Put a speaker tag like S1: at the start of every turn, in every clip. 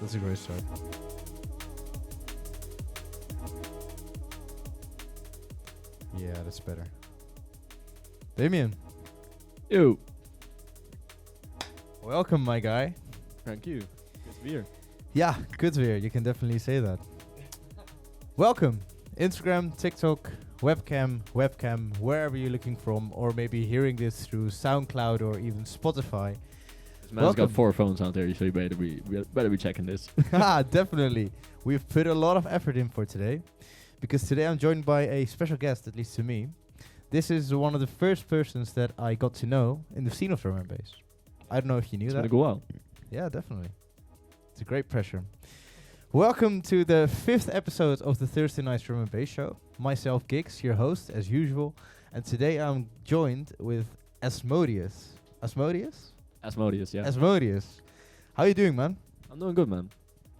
S1: That's a great start. Yeah, that's better. Damien,
S2: Ew.
S1: welcome, my guy.
S2: Thank you. Good to be here.
S1: Yeah, good to hear. You can definitely say that. Welcome. Instagram, TikTok, webcam, wherever you're looking from, or maybe hearing this through SoundCloud or even Spotify.
S2: This man's got 4 phones out there, so you better be checking this.
S1: Definitely. We've put a lot of effort in for today, because today I'm joined by a special guest, at least to me. This is one of the first persons that I got to know in the scene of drum and bass. I don't know if you knew
S2: It's
S1: that.
S2: gonna go well.
S1: Yeah, definitely. It's a great pressure. Welcome to the 5th episode of the Thursday Night Drum and Bass Show. Myself, Giggs, your host, as usual. And today I'm joined with Asmodeus. Asmodeus?
S2: Asmodeus, yeah.
S1: Asmodeus. How you doing, man?
S2: I'm doing good, man.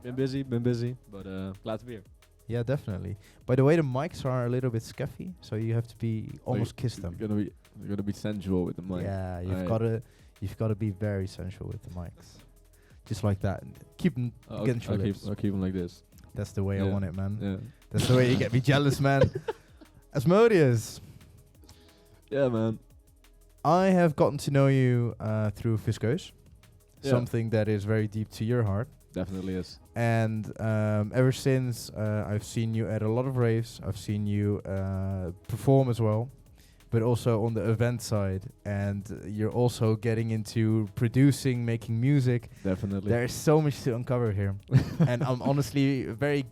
S2: Been busy, but glad to be here.
S1: Yeah, definitely. By the way, the mics are a little bit scuffy, so you have to be almost kiss them.
S2: You're gonna be sensual with the mic.
S1: Yeah,
S2: Alright.
S1: you've got to be very sensual with the mics. Just like that. Keep them against your lips.
S2: I'll keep them like this.
S1: That's the way I
S2: Yeah.
S1: want it, man.
S2: Yeah.
S1: That's the way you get me jealous, man. Asmodeus,
S2: Yeah, man.
S1: I have gotten to know you through Viscose,
S2: Yeah.
S1: something that is very deep to your heart.
S2: Definitely is.
S1: And ever since, I've seen you at a lot of raves. I've seen you perform as well, but also on the event side. And you're also getting into producing, making music.
S2: Definitely.
S1: There's so much to uncover here. And I'm honestly very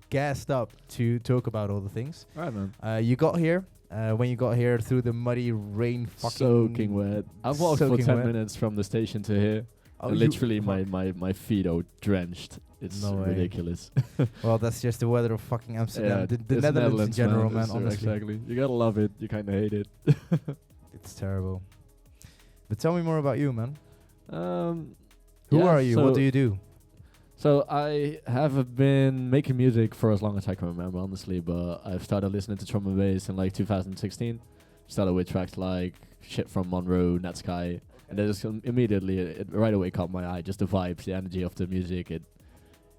S1: gassed up to talk about all the things.
S2: Alright, man.
S1: You got here. When you got here through the muddy rain, fucking
S2: Soaking wet. I've walked for
S1: soaking
S2: 10
S1: wet.
S2: minutes from the station to here.
S1: Oh,
S2: And
S1: you-
S2: literally,
S1: fuck.
S2: my feet are drenched. It's
S1: No way.
S2: ridiculous.
S1: Well, that's just the weather of fucking Amsterdam.
S2: Yeah,
S1: the
S2: it's
S1: Netherlands in general, man.
S2: It's,
S1: Honestly,
S2: exactly. You gotta love it. You kind of hate it.
S1: it's terrible. But tell me more about you, man.
S2: um,
S1: Who
S2: yeah,
S1: are you? What
S2: so-
S1: do you do?
S2: So I have been making music for as long as I can remember, honestly. But I've started listening to drum and bass in like 2016. Started with tracks like shit from Monroe, Netsky, and then just immediately, it right away caught my eye. Just the vibes, the energy of the music. It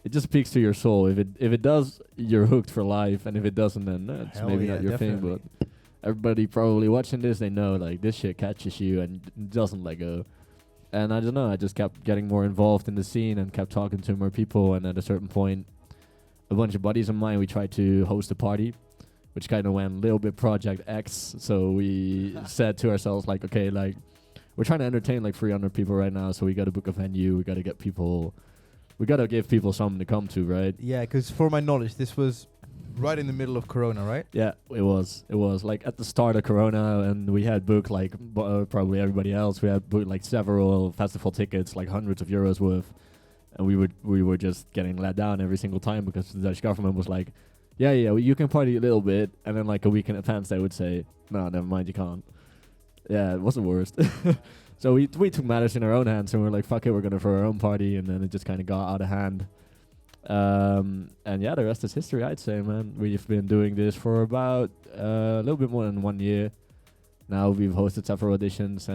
S2: just speaks to your soul. If it does, you're hooked for life, and if it doesn't, then it's
S1: Hell
S2: maybe
S1: yeah,
S2: not your
S1: definitely.
S2: thing. But everybody probably watching this, they know like this shit catches you and doesn't let go. And I don't know, I just kept getting more involved in the scene and kept talking to more people. And at a certain point, a bunch of buddies of mine, we tried to host a party, which kind of went a little bit Project X. So we said to ourselves, like, okay, like, we're trying to entertain like 300 people right now, so we got to book a venue, we got to get people, we got to give people something to come to, right?
S1: Yeah, because for my knowledge, this was right in the middle of Corona, right?
S2: Yeah, it was like at the start of Corona, and we had booked like probably everybody else. We had booked like several festival tickets, like hundreds of euros worth, and we were just getting let down every single time because the Dutch government was like, yeah, well, you can party a little bit, and then like a week in advance they would say, no, never mind, you can't. Yeah, it was the worst. So we took matters in our own hands, and we were like, fuck it, we're gonna throw our own party, and then it just kind of got out of hand. And yeah, the rest is history, I'd say, man. We've been doing this for about a little bit more than 1 year. Now we've hosted several auditions,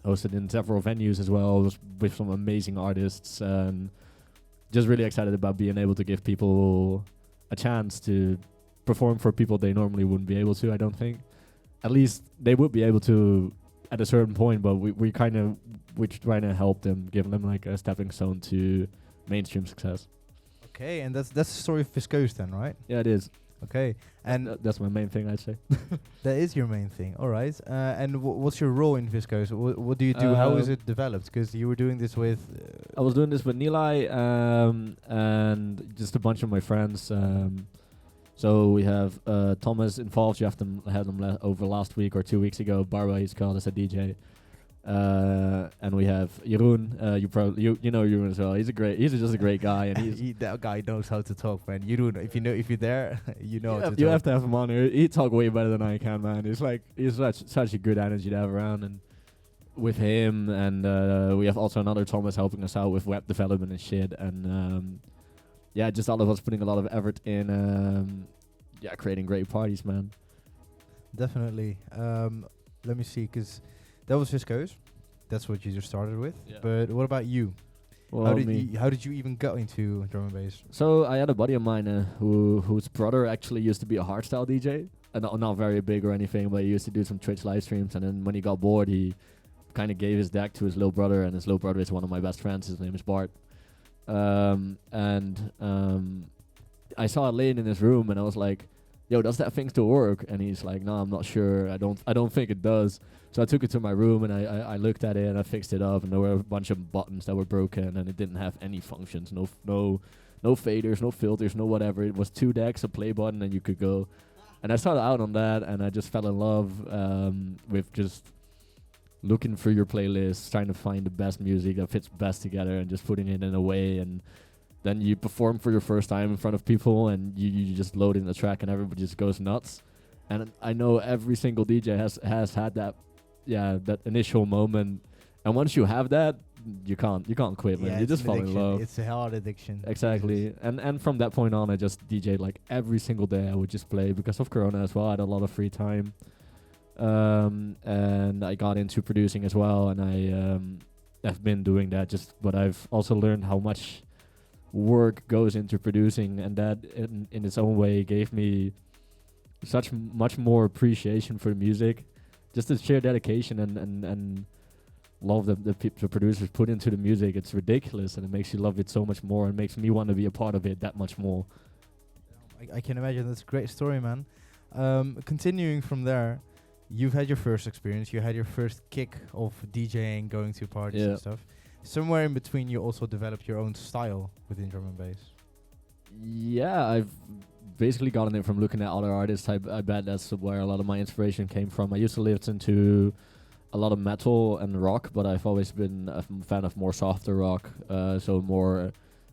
S2: hosted in several venues as well, with some amazing artists, and just really excited about being able to give people a chance to perform for people they normally wouldn't be able to, I don't think. At least they would be able to at a certain point, but we're trying to help them, give them like a stepping stone to mainstream success.
S1: Okay, and that's the story of Viscose then, right?
S2: Yeah, it is.
S1: Okay, and
S2: That's my main thing, I'd say.
S1: that is your main thing. All right. And what's your role in Viscose? What do you do? How is it developed? Because you were doing this with...
S2: I was doing this with Nilay and just a bunch of my friends. So we have Thomas involved. You had them over last week or 2 weeks ago. Barba, he's called as a DJ. And we have Jeroen. You know Jeroen as well. He's just a great guy, and
S1: that guy knows how to talk, man. You do. If you're there, you know. how to
S2: you
S1: talk.
S2: have to have him on here. He talk way better than I can, man. He's such a good energy to have around, and with him, and we have also another Thomas helping us out with web development and shit, and yeah, just all of us putting a lot of effort in, creating great parties, man.
S1: Definitely. Let me see, because that was Viscose. That's what you just started with.
S2: Yeah.
S1: But what about you?
S2: Well,
S1: How did you even get into drum and bass?
S2: So I had a buddy of mine whose brother actually used to be a hardstyle DJ, and not very big or anything, but he used to do some Twitch live streams. And then when he got bored, he kind of gave his deck to his little brother, and his little brother is one of my best friends. His name is Bart. I saw it laying in his room, and I was like, "Yo, does that thing still work?" And he's like, "No, I'm not sure. I don't think it does." So I took it to my room, and I looked at it, and I fixed it up, and there were a bunch of buttons that were broken, and it didn't have any functions, no faders, no filters, no whatever. It was 2 decks, a play button, and you could go. And I started out on that, and I just fell in love with just looking through your playlists, trying to find the best music that fits best together, and just putting it in a way. And then you perform for your first time in front of people, and you just load in the track, and everybody just goes nuts. And I know every single DJ has had that initial moment. And once you have that, you can't quit, man. You just fall in love.
S1: It's a hard addiction.
S2: Exactly. And from that point on, I just DJ'd like every single day. I would just play because of Corona as well. I had a lot of free time. And I got into producing as well, and I've been doing that. But I've also learned how much work goes into producing, and that in its own way gave me much more appreciation for the music. Just the sheer dedication and love that the producers put into the music. It's ridiculous, and it makes you love it so much more, and makes me want to be a part of it that much more.
S1: I can imagine. That's a great story, man. Continuing from there, you've had your first experience. You had your first kick of DJing, going to parties and stuff. Somewhere in between, you also developed your own style within drum and bass.
S2: Yeah, I've basically gotten it from looking at other artists. I bet that's where a lot of my inspiration came from. I used to listen to a lot of metal and rock, but I've always been a fan of more softer rock, so more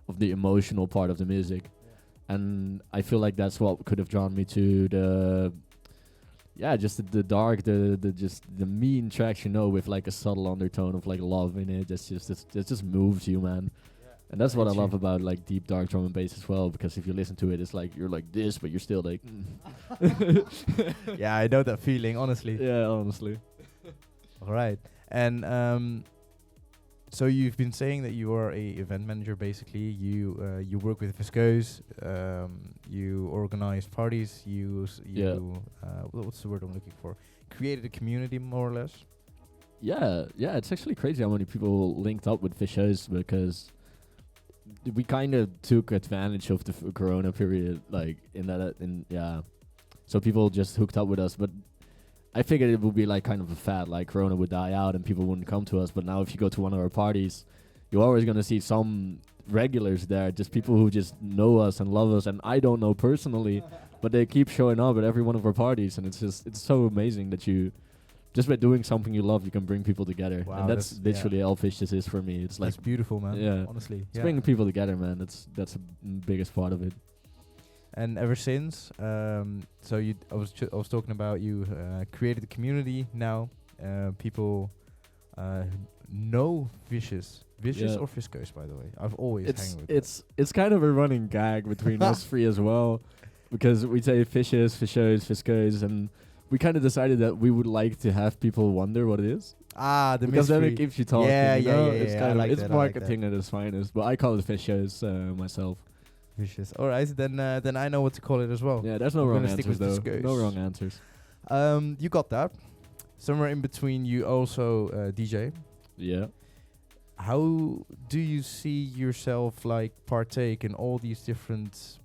S2: of the emotional part of the music. Yeah. And I feel like that's what could have drawn me to the dark, the mean tracks, with like a subtle undertone of like love in it. It just moves you, man. Yeah. And that's what I love about like deep dark drum and bass as well, because if you listen to it, it's like you're like this, but you're still like.
S1: Yeah, I know that feeling, honestly.
S2: Yeah, honestly.
S1: All right, and so you've been saying that you are a event manager. Basically, you work with Viscose, you organize parties, what's the word I'm looking for? Created a community, more or less.
S2: Yeah, it's actually crazy how many people linked up with Viscose, because we kind of took advantage of the Corona period, like so people just hooked up with us, but I figured it would be like kind of a fad, like Corona would die out and people wouldn't come to us. But now if you go to one of our parties, you're always going to see some regulars there, just people who just know us and love us. And I don't know personally, but they keep showing up at every one of our parties. And it's so amazing that you, just by doing something you love, you can bring people together. Wow, and that's literally all Fish is for me. It's like,
S1: that's beautiful, man.
S2: Yeah,
S1: honestly.
S2: It's bringing people together, man. That's the biggest part of it.
S1: And ever since, I was talking about you created a community now. People know Vicious or Viscose, by the way. I've always hanging with
S2: it's kind of a running gag between us three as well, because we say Vicious, Viscose, and we kind of decided that we would like to have people wonder what it is.
S1: The
S2: because
S1: mystery.
S2: Then it keeps you talking.
S1: Yeah.
S2: It's kind of
S1: like
S2: it's marketing at its finest, but I call it Vicious myself.
S1: Vicious. All right, then I know what to call it as well.
S2: Yeah, there's no wrong answers though. No wrong answers.
S1: You got that. Somewhere in between, you also DJ.
S2: Yeah.
S1: How do you see yourself like partake in all these different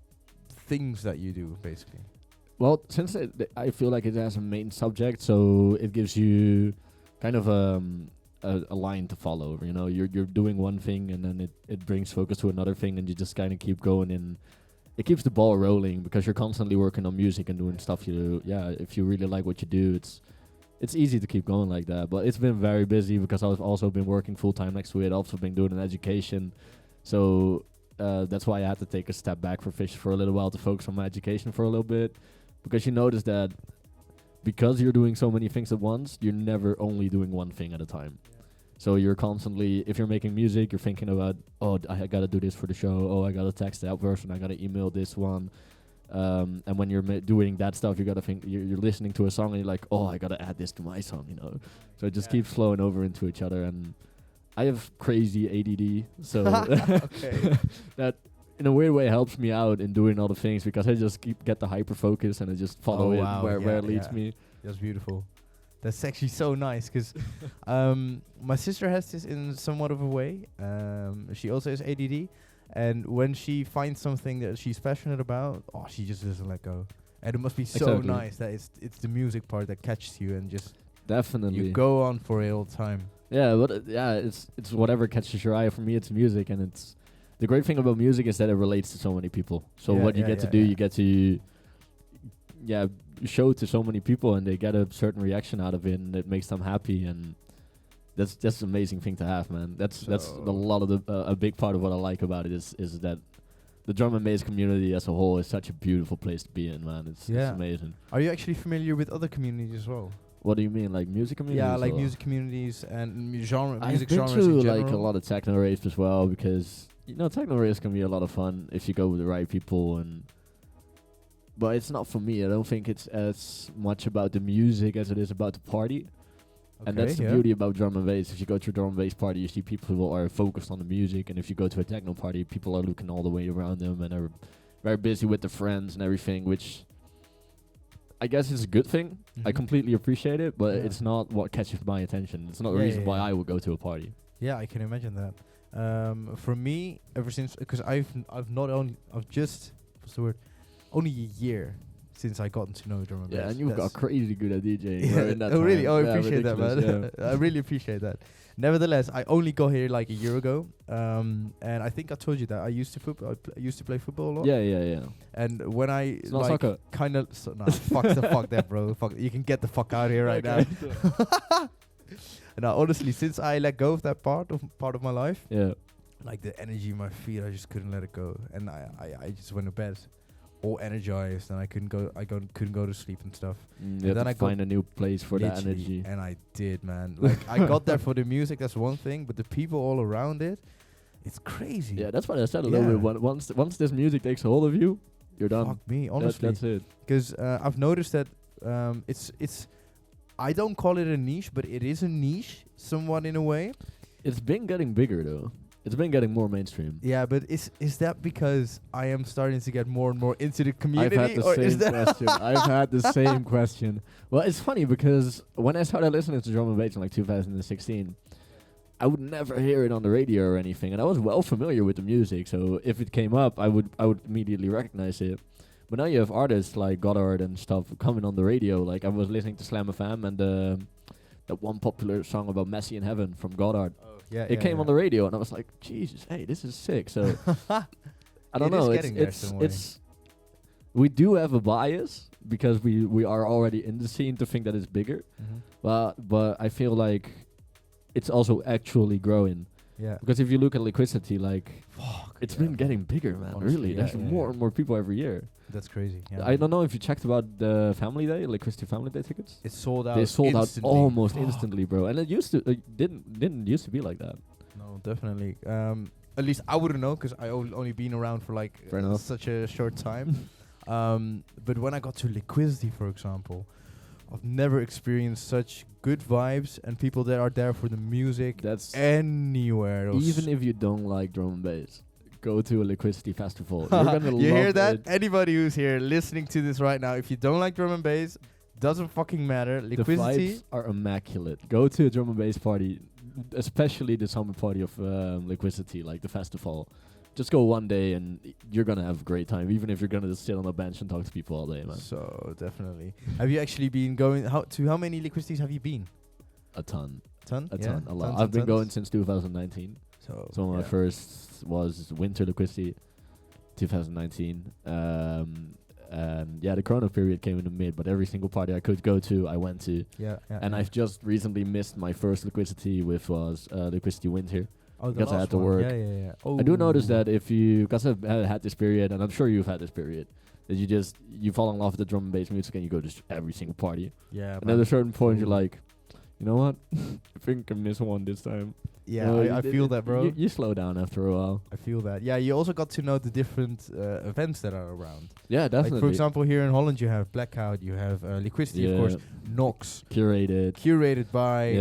S1: things that you do, basically?
S2: Well, since I feel like it has a main subject, so it gives you kind of a line to follow. You're doing one thing, and then it brings focus to another thing, and you just kind of keep going, and it keeps the ball rolling because you're constantly working on music and doing stuff you do. Yeah, if you really like what you do, it's easy to keep going like that. But it's been very busy because I've also been working full time next to it. Also been doing an education, so that's why I had to take a step back for Fish for a little while to focus on my education for a little bit, because you notice that because you're doing so many things at once, you're never only doing one thing at a time. So you're constantly, if you're making music, you're thinking about, I gotta do this for the show. I gotta text that person. I gotta email this one. And when you're doing that stuff, you gotta think, you're listening to a song and you're like, I gotta add this to my song, So it just keeps flowing over into each other. And I have crazy ADD, so
S1: Okay.
S2: that in a weird way helps me out in doing all the things because I just get the hyper focus and I just follow
S1: Oh,
S2: it
S1: wow,
S2: where it
S1: yeah,
S2: leads
S1: yeah.
S2: me.
S1: That's beautiful. That's actually so nice because my sister has this in somewhat of a way. She also has ADD, and when she finds something that she's passionate about, she just doesn't let go. And it must be so
S2: Exactly.
S1: nice that it's the music part that catches you and just
S2: Definitely.
S1: you go on for it all the time.
S2: Yeah, but it's whatever catches your eye. For me, it's music, and it's the great thing about music is that it relates to so many people. So
S1: Yeah,
S2: what you
S1: yeah,
S2: get to
S1: yeah,
S2: do,
S1: yeah.
S2: you get to show to so many people, and they get a certain reaction out of it, and it makes them happy, and that's an amazing thing to have, man. That's a lot of the a big part of what I like about it is that the drum and bass community as a whole is such a beautiful place to be in, man. It's amazing.
S1: Are you actually familiar with other communities as well?
S2: What do you mean, like music communities?
S1: Yeah, like
S2: or?
S1: music communities and music
S2: I've been
S1: genres in
S2: to
S1: general.
S2: like a lot of techno raves as well because techno raves can be a lot of fun if you go with the right people but it's not for me. I don't think it's as much about the music as it is about the party. And that's the beauty about drum and bass. If you go to a drum and bass party, you see people who are focused on the music, and if you go to a techno party, people are looking all the way around them and are very busy with their friends and everything, which I guess is a good thing. I completely appreciate it, but it's not what catches my attention. It's not the reason why I would go to a party.
S1: Yeah, I can imagine that. For me, ever since, because I've just, what's the word? Only a year since I got to know drum and bass.
S2: Yeah, and you've got crazy good at DJing.
S1: Yeah.
S2: In that
S1: Oh, really?
S2: time.
S1: Oh, I
S2: Yeah,
S1: appreciate that, man.
S2: ridiculous,
S1: I really appreciate that. Nevertheless, I only got here like a year ago, and I think I told you that I used to play football a lot.
S2: Yeah.
S1: And when I
S2: It's not soccer.
S1: kind of fuck that, bro. Fuck, you can get the fuck out of here right now. Now, honestly, since I let go of that part of my life, like the energy in my feet, I just couldn't let it go, and I just went to bed all energized, and I couldn't go to sleep and stuff.
S2: You have to find a new place for that energy.
S1: And I did, man. Like I got there for the music, that's one thing, but the people all around it, it's crazy.
S2: Yeah, that's what I said a little bit. Once this music takes a hold of you, you're done.
S1: Fuck me, honestly.
S2: That's it.
S1: Because I've noticed that it's I don't call it a niche, but it is a niche somewhat in a way.
S2: It's been getting bigger though. It's been getting more mainstream.
S1: Yeah, but is that because I am starting to get more and more into the community?
S2: I've had the same question. I've had the same question. Well, it's funny because when I started listening to drum and bass in like 2016, I would never hear it on the radio or anything, and I was well familiar with the music. So if it came up, I would immediately recognize it. But now you have artists like Goddard and stuff coming on the radio. Like I was listening to Slam FM and that one popular song about Messi in Heaven from Goddard.
S1: Yeah,
S2: it came on the radio, and I was like, Jesus, hey, this is sick. So I don't know. It's we do have a bias because we are already in the scene to think that it's bigger. But I feel like it's also actually growing.
S1: Yeah.
S2: Because if you look at Liquidity, like it's been getting bigger, man. Honestly, really, there's more and more people every year.
S1: That's crazy. Yeah.
S2: I don't know if you checked about the Family Day, Liquidity Family Day tickets.
S1: It's sold out.
S2: They sold
S1: instantly.
S2: out almost instantly, bro. And it used to didn't used to be like that.
S1: No, definitely. At least I wouldn't know because I only been around for like such a short time. But when I got to Liquidity, for example, I've never experienced such good vibes and people that are there for the music.
S2: That's
S1: anywhere.
S2: Even if you don't like drum and bass, go to a Liquidity festival. You're gonna love
S1: hear that?
S2: it.
S1: Anybody who's here listening to this right now, if you don't like drum and bass, doesn't fucking matter. Liquidity.
S2: The vibes are immaculate. Go to a drum and bass party, especially the summer party of Liquidity, like the festival. Just go one day and you're gonna have a great time, even if you're gonna just sit on a bench and talk to people all day, man.
S1: So definitely. Have you actually been going? How many Liquiditys have you been?
S2: A ton. A lot.
S1: Tons
S2: I've been going since 2019. So my
S1: yeah.
S2: first was Winter Liquidity, 2019. And yeah, the Corona period came in the mid, but every single party I could go to, I went to. And I've just recently missed my first Liquidity, which was Liquidity Winter. Because I had to work.
S1: Oh.
S2: I do notice that if you, because I've had this period, and I'm sure you've had this period, that you fall in love with the drum and bass music and you go to every single party.
S1: Yeah.
S2: And at a certain point, you're like, you know what? I think I missed one this time.
S1: Yeah, I feel that, bro.
S2: You slow down after a while.
S1: I feel that. Yeah, you also got to know the different events that are around.
S2: Yeah, definitely.
S1: Like for example, here in Holland, you have Blackout, you have Liquidity, of course, Nox,
S2: curated
S1: by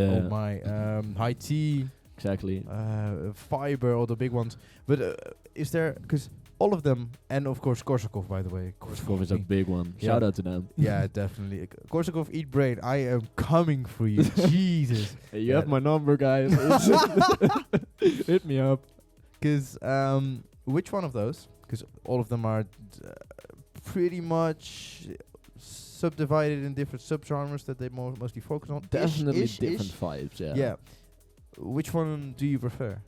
S1: High Tea.
S2: exactly.
S1: Fiber, all the big ones. But is there, because all of them, and of course Korsakov, by the way.
S2: Korsakov is a big one.
S1: Yeah.
S2: Shout out to them.
S1: Yeah, definitely. Korsakov, eat brain. I am coming for you. Jesus.
S2: Hey, you have my number, guys. Hit me up.
S1: Because which one of those? Because all of them are pretty much subdivided in different subgenres that they mostly focus on.
S2: Definitely
S1: Ish.
S2: different vibes, yeah.
S1: Yeah. Which one do you prefer?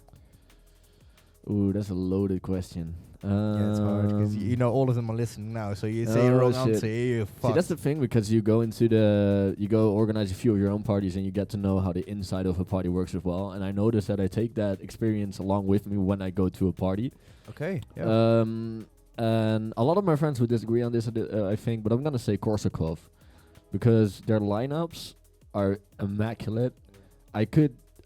S2: Ooh, that's a loaded question.
S1: Yeah, it's hard because you know all of them are listening now. So you say a
S2: Oh,
S1: wrong
S2: shit.
S1: answer, you're
S2: See,
S1: fucked.
S2: that's the thing, because you go organize a few of your own parties, and you get to know how the inside of a party works as well. And I notice that I take that experience along with me when I go to a party.
S1: Okay. Yeah.
S2: And a lot of my friends would disagree on this, I think, but I'm gonna say Korsakov, because their lineups are immaculate. I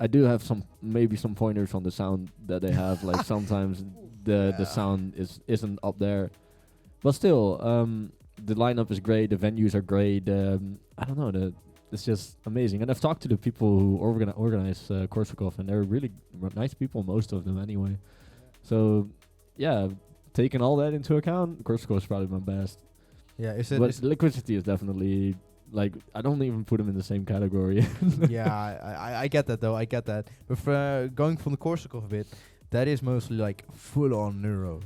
S2: do have maybe some pointers on the sound that they have. Like sometimes the sound isn't up there, but still, the lineup is great. The venues are great. I don't know. It's just amazing. And I've talked to the people who organize Korsakov, and they're really nice people, most of them anyway. So yeah, taking all that into account, Korsakov is probably my best.
S1: Yeah.
S2: But Liquidity is definitely, like, I don't even put them in the same category.
S1: Yeah, I get that though. I get that. But for going from the Korsakov a bit, that is mostly like full on neuro.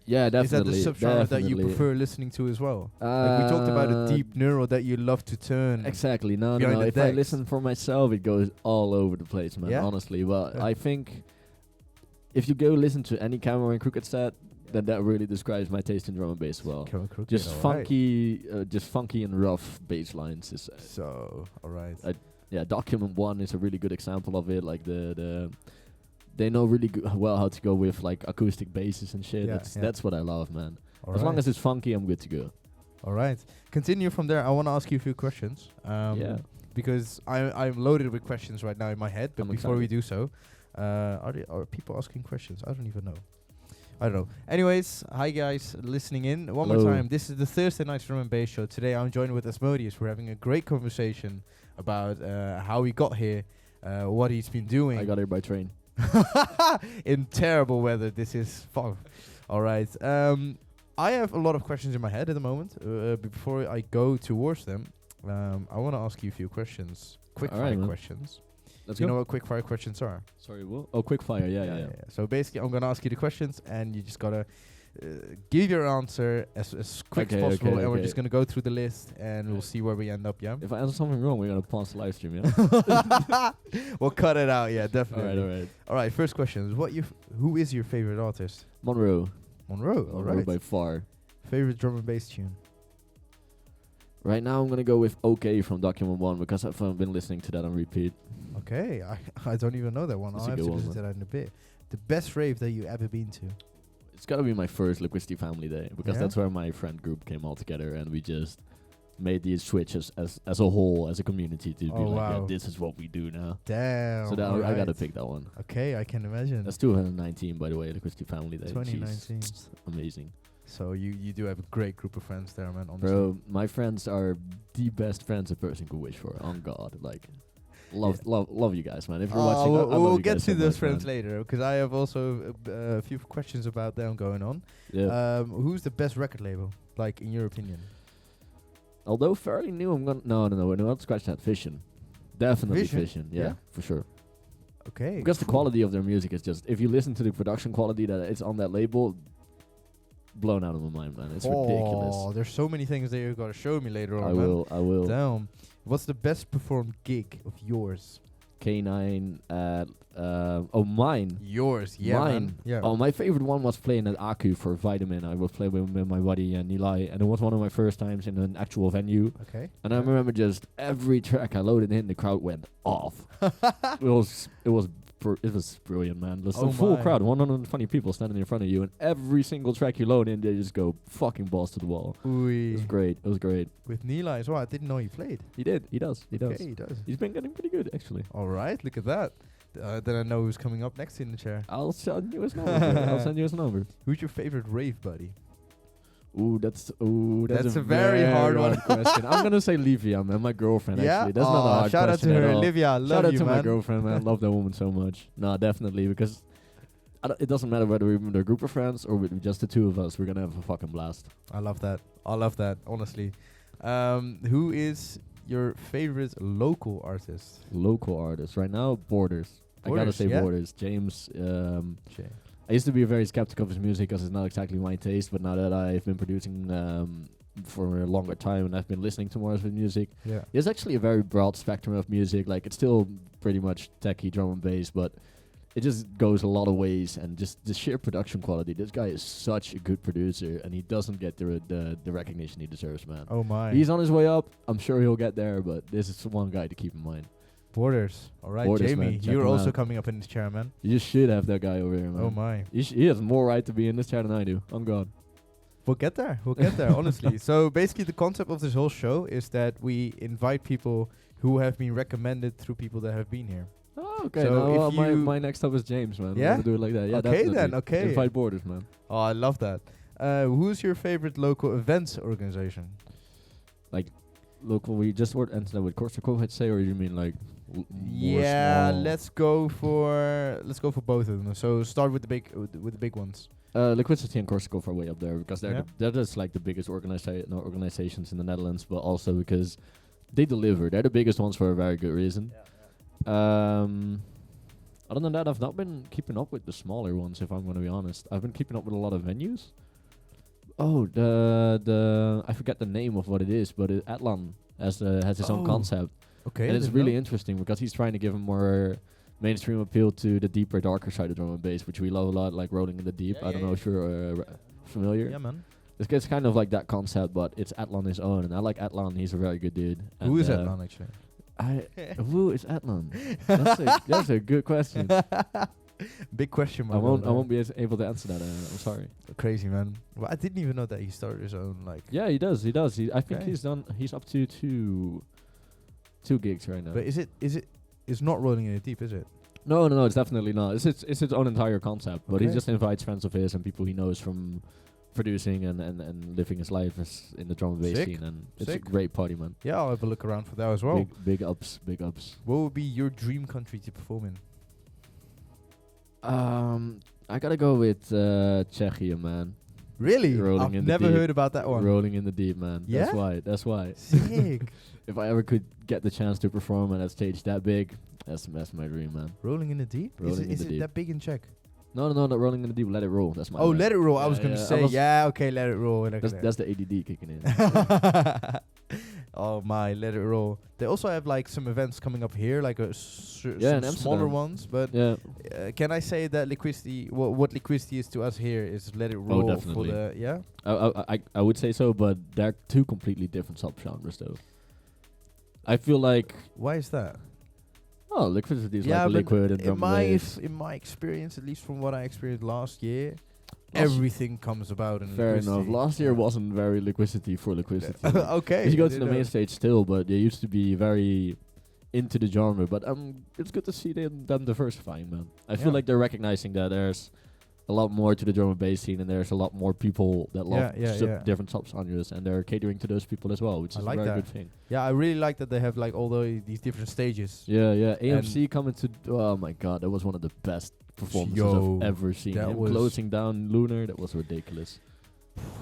S2: Yeah, definitely.
S1: Is that the subgenre that you prefer listening to as well? Like we talked about a deep neuro that you love to turn.
S2: Exactly. No.
S1: behind the
S2: If I
S1: decks.
S2: listen for myself, it goes all over the place, man.
S1: Yeah?
S2: Honestly, but
S1: Yeah.
S2: I think if you go listen to any Camera and Crooked set, then that really describes my taste in drum and bass well. Just funky and rough bass lines.
S1: So, alright.
S2: Yeah, Document 1 is a really good example of it. Like they know really well how to go with like acoustic basses and shit.
S1: Yeah,
S2: That's what I love, man.
S1: All
S2: As long
S1: right.
S2: as it's funky, I'm good to go.
S1: Alright. Continue from there. I want to ask you a few questions.
S2: Yeah.
S1: Because I'm loaded with questions right now in my head. But
S2: I'm
S1: before we
S2: excited.
S1: do so, are people asking questions? I don't even know. I don't know. Anyways, hi guys, listening in. One more
S2: Hello.
S1: time. This is the Thursday Night Drum and Bass Show. Today I'm joined with Asmodeus. We're having a great conversation about how he got here, what he's been doing.
S2: I got here by train.
S1: In terrible weather. This is fog. All right. I have a lot of questions in my head at the moment. Before I go towards them, I want to ask you a few questions. Quick
S2: All
S1: fire
S2: right, man.
S1: questions.
S2: Let's
S1: You
S2: go.
S1: know what quick fire questions are?
S2: Sorry, what? Oh, quick fire. Yeah.
S1: So basically, I'm gonna ask you the questions, and you just gotta give your answer as quick as possible, and we're just gonna go through the list, and we'll see where we end up. Yeah.
S2: If I answer something wrong, we're gonna pause the live stream. Yeah.
S1: We'll cut it out. Yeah, definitely.
S2: All right.
S1: All right. First question is who is your favorite artist?
S2: Monroe.
S1: Monroe. All
S2: Monroe
S1: right.
S2: by far.
S1: Favorite drum and bass tune?
S2: Right now, I'm gonna go with OK from Document 1 because I've been listening to that on repeat.
S1: Okay, I don't even know that one.
S2: That's
S1: I'll
S2: a
S1: have
S2: good
S1: to
S2: one,
S1: listen to that in a bit. The best rave that you ever been to?
S2: It's gotta be my first Liquidity family day because
S1: Yeah?
S2: that's where my friend group came all together and we just made these switches as a whole, as a community, to be
S1: Oh,
S2: like,
S1: wow.
S2: yeah, this is what we do now.
S1: Damn.
S2: So that I
S1: alright.
S2: gotta pick that one.
S1: Okay, I can imagine.
S2: That's 2019, by the way, Liquidity family day.
S1: 2019.
S2: Jeez, amazing.
S1: So you do have a great group of friends there, man. Honestly.
S2: Bro, my friends are the best friends a person could wish for. On God, like, love you guys, man. If you're watching, I love
S1: we'll
S2: you
S1: get
S2: guys
S1: to
S2: so
S1: those
S2: much,
S1: friends
S2: man.
S1: later, because I have also a few questions about them going on.
S2: Yeah.
S1: Who's the best record label, like in your opinion?
S2: Although fairly new, I'm gonna no, not scratch that. Vision, definitely Vision. Yeah,
S1: Yeah?
S2: for sure.
S1: Okay.
S2: Because the
S1: cool.
S2: quality of their music is just, if you listen to the production quality that is on that label, blown out of my mind, man. It's ridiculous.
S1: There's so many things that you gotta show me later on. man.
S2: I will.
S1: Damn. What's the best performed gig of yours?
S2: K9 at mine.
S1: Yours, yeah.
S2: Mine.
S1: Man. Yeah.
S2: Oh, my favorite one was playing at Aku for Vitamin. I was playing with my buddy Nilay, and it was one of my first times in an actual venue.
S1: Okay.
S2: And I remember just every track I loaded in, the crowd went off. It was brilliant, man. There's
S1: Oh
S2: a full
S1: my.
S2: crowd, 120 people standing in front of you, and every single track you load in, they just go fucking balls to the wall. It was great. It was great.
S1: With Nilay as well. I didn't know he played.
S2: He did. He does.
S1: Okay, he does.
S2: He's been getting pretty good, actually.
S1: All right, look at that. Then I know who's coming up next in the chair.
S2: I'll send you his number. I'll send you his number.
S1: Who's your favorite rave buddy?
S2: That's
S1: That's a very hard one.
S2: question. I'm gonna say Livia, man, my girlfriend.
S1: Yeah?
S2: Actually, that's not a hard
S1: shout out
S2: question
S1: to
S2: at
S1: her,
S2: all.
S1: Livia. Love
S2: Shout out
S1: you,
S2: to
S1: man.
S2: my girlfriend, man. I love that woman so much. No, definitely, because it doesn't matter whether we're with a group of friends or with just the two of us. We're gonna have a fucking blast.
S1: I love that. Honestly, who is your favorite local artist?
S2: Local artists right now, Borders. I gotta
S1: Borders,
S2: say
S1: yeah?
S2: Borders. James.
S1: Shay.
S2: I used to be very skeptical of his music because it's not exactly my taste, but now that I've been producing for a longer time and I've been listening to more of his music,
S1: Yeah.
S2: there's actually a very broad spectrum of music. Like, it's still pretty much techie drum and bass, but it just goes a lot of ways, and just the sheer production quality. This guy is such a good producer, and he doesn't get the recognition he deserves, man.
S1: Oh my.
S2: He's on his way up. I'm sure he'll get there, but this is one guy to keep in mind.
S1: Borders. All right,
S2: Borders,
S1: Jamie,
S2: man. Check
S1: you're
S2: him
S1: also
S2: out.
S1: coming up in this chair, man.
S2: You just should have that guy over here, man.
S1: Oh my.
S2: He has more right to be in this chair than I do. I'm God.
S1: We'll get there. Honestly. So basically, the concept of this whole show is that we invite people who have been recommended through people that have been here.
S2: Oh, okay.
S1: So
S2: So
S1: if
S2: my next up is James, man.
S1: Yeah?
S2: We're gonna do it like that. Yeah,
S1: Okay
S2: definitely.
S1: then, okay.
S2: Invite Borders, man.
S1: Oh, I love that. Who's your favorite local events organization?
S2: Look, we just answered that with Corsico, I'd say, or you mean like more
S1: Yeah,
S2: small?
S1: let's go for both of them. So start with the big ones.
S2: Liquidity and Corsico are way up there because
S1: Yeah.
S2: they're just like the biggest organizations in the Netherlands, but also because they deliver. They're the biggest ones for a very good reason. Other than that, I've not been keeping up with the smaller ones, if I'm going to be honest. I've been keeping up with a lot of venues. Oh, I forget the name of what it is, but Atlan has his own concept.
S1: Okay.
S2: And it's
S1: didn't
S2: really
S1: know.
S2: interesting because he's trying to give a more mainstream appeal to the deeper, darker side of drum and bass, which we love a lot, like Rolling in the Deep.
S1: Yeah,
S2: I don't
S1: yeah,
S2: know if you're familiar.
S1: Yeah, man.
S2: It's kind of like that concept, but it's Atlan his own, and I like Atlan. He's a very good dude.
S1: Who is
S2: And,
S1: Atlan actually?
S2: Who is Atlan? That's a good question.
S1: Big question mark.
S2: I
S1: over
S2: won't be able to answer that. I'm sorry.
S1: there. Crazy, man. Well, I didn't even know that he started his own like.
S2: Yeah, he does. I think
S1: Okay.
S2: he's up to two gigs right now.
S1: But it's not Rolling in the Deep, is it?
S2: No, it's definitely not. It's its own entire concept. But he
S1: Okay.
S2: just invites friends of his and people he knows from producing and living his life as in the drum and bass
S1: Sick.
S2: scene, and it's a
S1: Sick.
S2: great party, man.
S1: Yeah, I'll have a look around for that as well.
S2: Big ups.
S1: What would be your dream country to perform in?
S2: I gotta go with Czechia, man.
S1: Really?
S2: Rolling
S1: I've
S2: in the
S1: never
S2: Deep.
S1: heard about that one.
S2: Rolling in the Deep, man.
S1: Yeah?
S2: That's why.
S1: Sick.
S2: If I ever could get the chance to perform on that stage that big, that's my dream, man.
S1: Rolling in the Deep?
S2: Rolling in
S1: Is
S2: the
S1: it
S2: Deep.
S1: that big in Czech?
S2: No, not Rolling in the Deep. Let It Roll. That's my.
S1: Oh,
S2: bad.
S1: Let It Roll. I
S2: Yeah,
S1: was going to
S2: yeah, I
S1: say,
S2: was-
S1: yeah, okay, Let It Roll.
S2: That's the ADD kicking in.
S1: Oh my, Let It Roll. They also have like some events coming up here, like
S2: Yeah,
S1: some
S2: in
S1: smaller
S2: Amsterdam.
S1: ones. But
S2: Yeah.
S1: can I say that liquidity, what liquidity is to us here is Let It Roll for
S2: definitely.
S1: the yeah.
S2: I would say so, but they're two completely different subgenres, though. I feel like
S1: Why is that?
S2: Liquidity is
S1: Yeah,
S2: like
S1: but
S2: liquid and drum and bass.
S1: in my experience, at least from what I experienced last year,
S2: Last-
S1: everything comes about in
S2: Fair
S1: liquidity.
S2: enough. Last year
S1: Yeah.
S2: wasn't very liquidity for liquidity.
S1: Okay.
S2: You go
S1: I
S2: to the
S1: didn't
S2: main
S1: know.
S2: stage still, but they used to be very into the genre. But it's good to see them diversifying, man. I feel
S1: Yeah.
S2: like they're recognizing that there's a lot more to the drum and bass scene, and there's a lot more people that love
S1: Yeah.
S2: different subgenres, and they're catering to those people as well, which
S1: I
S2: is
S1: like
S2: a very
S1: that.
S2: good thing.
S1: Yeah, I really like that they have like all these different stages.
S2: Yeah. AMC coming to oh my god, that was one of the best performances
S1: Yo,
S2: I've ever seen.
S1: that
S2: Him
S1: was-
S2: closing down Lunar, that was ridiculous.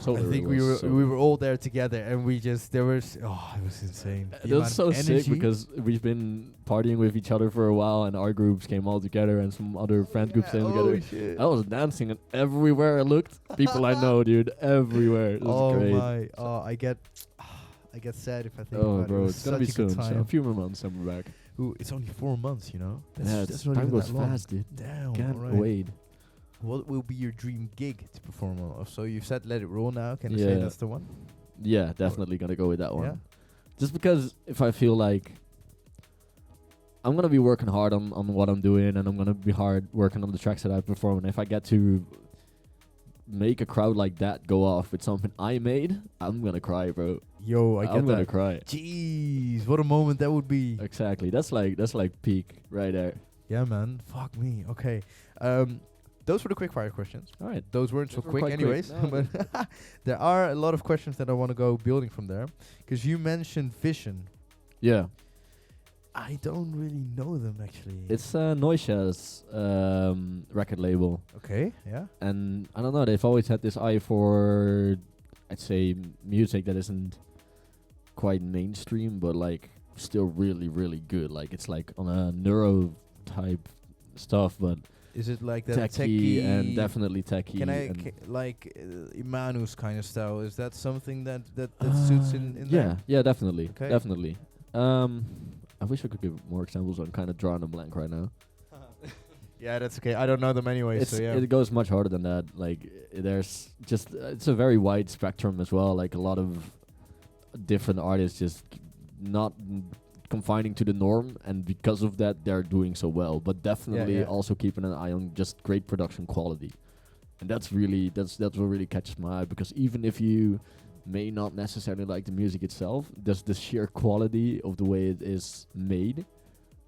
S1: I think we were all there together, and it was insane. The
S2: It was
S1: amount
S2: so
S1: of
S2: sick
S1: energy.
S2: because we've been partying with each other for a while, and our groups came all together, and some other friend groups came together.
S1: Shit.
S2: I was dancing, and everywhere I looked, people I know, dude, everywhere. It was
S1: Oh
S2: great.
S1: my! Oh, I get sad if I think
S2: Oh,
S1: about
S2: bro,
S1: it. It
S2: it's
S1: was
S2: gonna be
S1: such a good
S2: soon. So
S1: time.
S2: a few more months, and we're back.
S1: Ooh, it's only 4 months, you know.
S2: Yeah,
S1: That's not
S2: time
S1: even
S2: goes
S1: that long.
S2: fast, dude.
S1: Damn.
S2: Can't
S1: alright.
S2: wait.
S1: What will be your dream gig to perform on? So you've said Let It Roll now. Can you say
S2: Yeah.
S1: that's the one?
S2: Yeah, definitely gonna go with that one.
S1: Yeah.
S2: Just because if I feel like I'm gonna be working hard on what I'm doing, and I'm gonna be hard working on the tracks that I perform, and if I get to make a crowd like that go off with something I made, I'm gonna cry, bro.
S1: Yo, I get
S2: I'm gonna
S1: that.
S2: cry.
S1: Jeez, what a moment that would be.
S2: Exactly. That's like peak right there.
S1: Yeah, man. Fuck me. Okay. those were the quick fire questions.
S2: All right.
S1: Those weren't so
S2: Those were
S1: quick
S2: quite
S1: anyways.
S2: quick. No,
S1: But there are a lot of questions that I want to go building from there. Because you mentioned Vision.
S2: Yeah.
S1: I don't really know them actually.
S2: It's Noisha's record label.
S1: okay, yeah.
S2: And I don't know, they've always had this eye for, I'd say, music that isn't quite mainstream, but like still really, really good. Like it's like on a neuro type stuff, but
S1: Is it like that
S2: techie and definitely techie.
S1: Can I
S2: and
S1: like Imanu's kind of style? Is that something that suits in there?
S2: yeah, definitely,
S1: Okay.
S2: definitely. I wish I could give more examples. I'm kind of drawing a blank right now.
S1: Yeah, that's okay. I don't know them anyway,
S2: It's,
S1: so yeah.
S2: it goes much harder than that. Like there's just it's a very wide spectrum as well. Like a lot of different artists just not confining to the norm, and because of that they're doing so well. But definitely
S1: yeah.
S2: also keeping an eye on just great production quality, and that's what really catches my eye, because even if you may not necessarily like the music itself, there's the sheer quality of the way it is made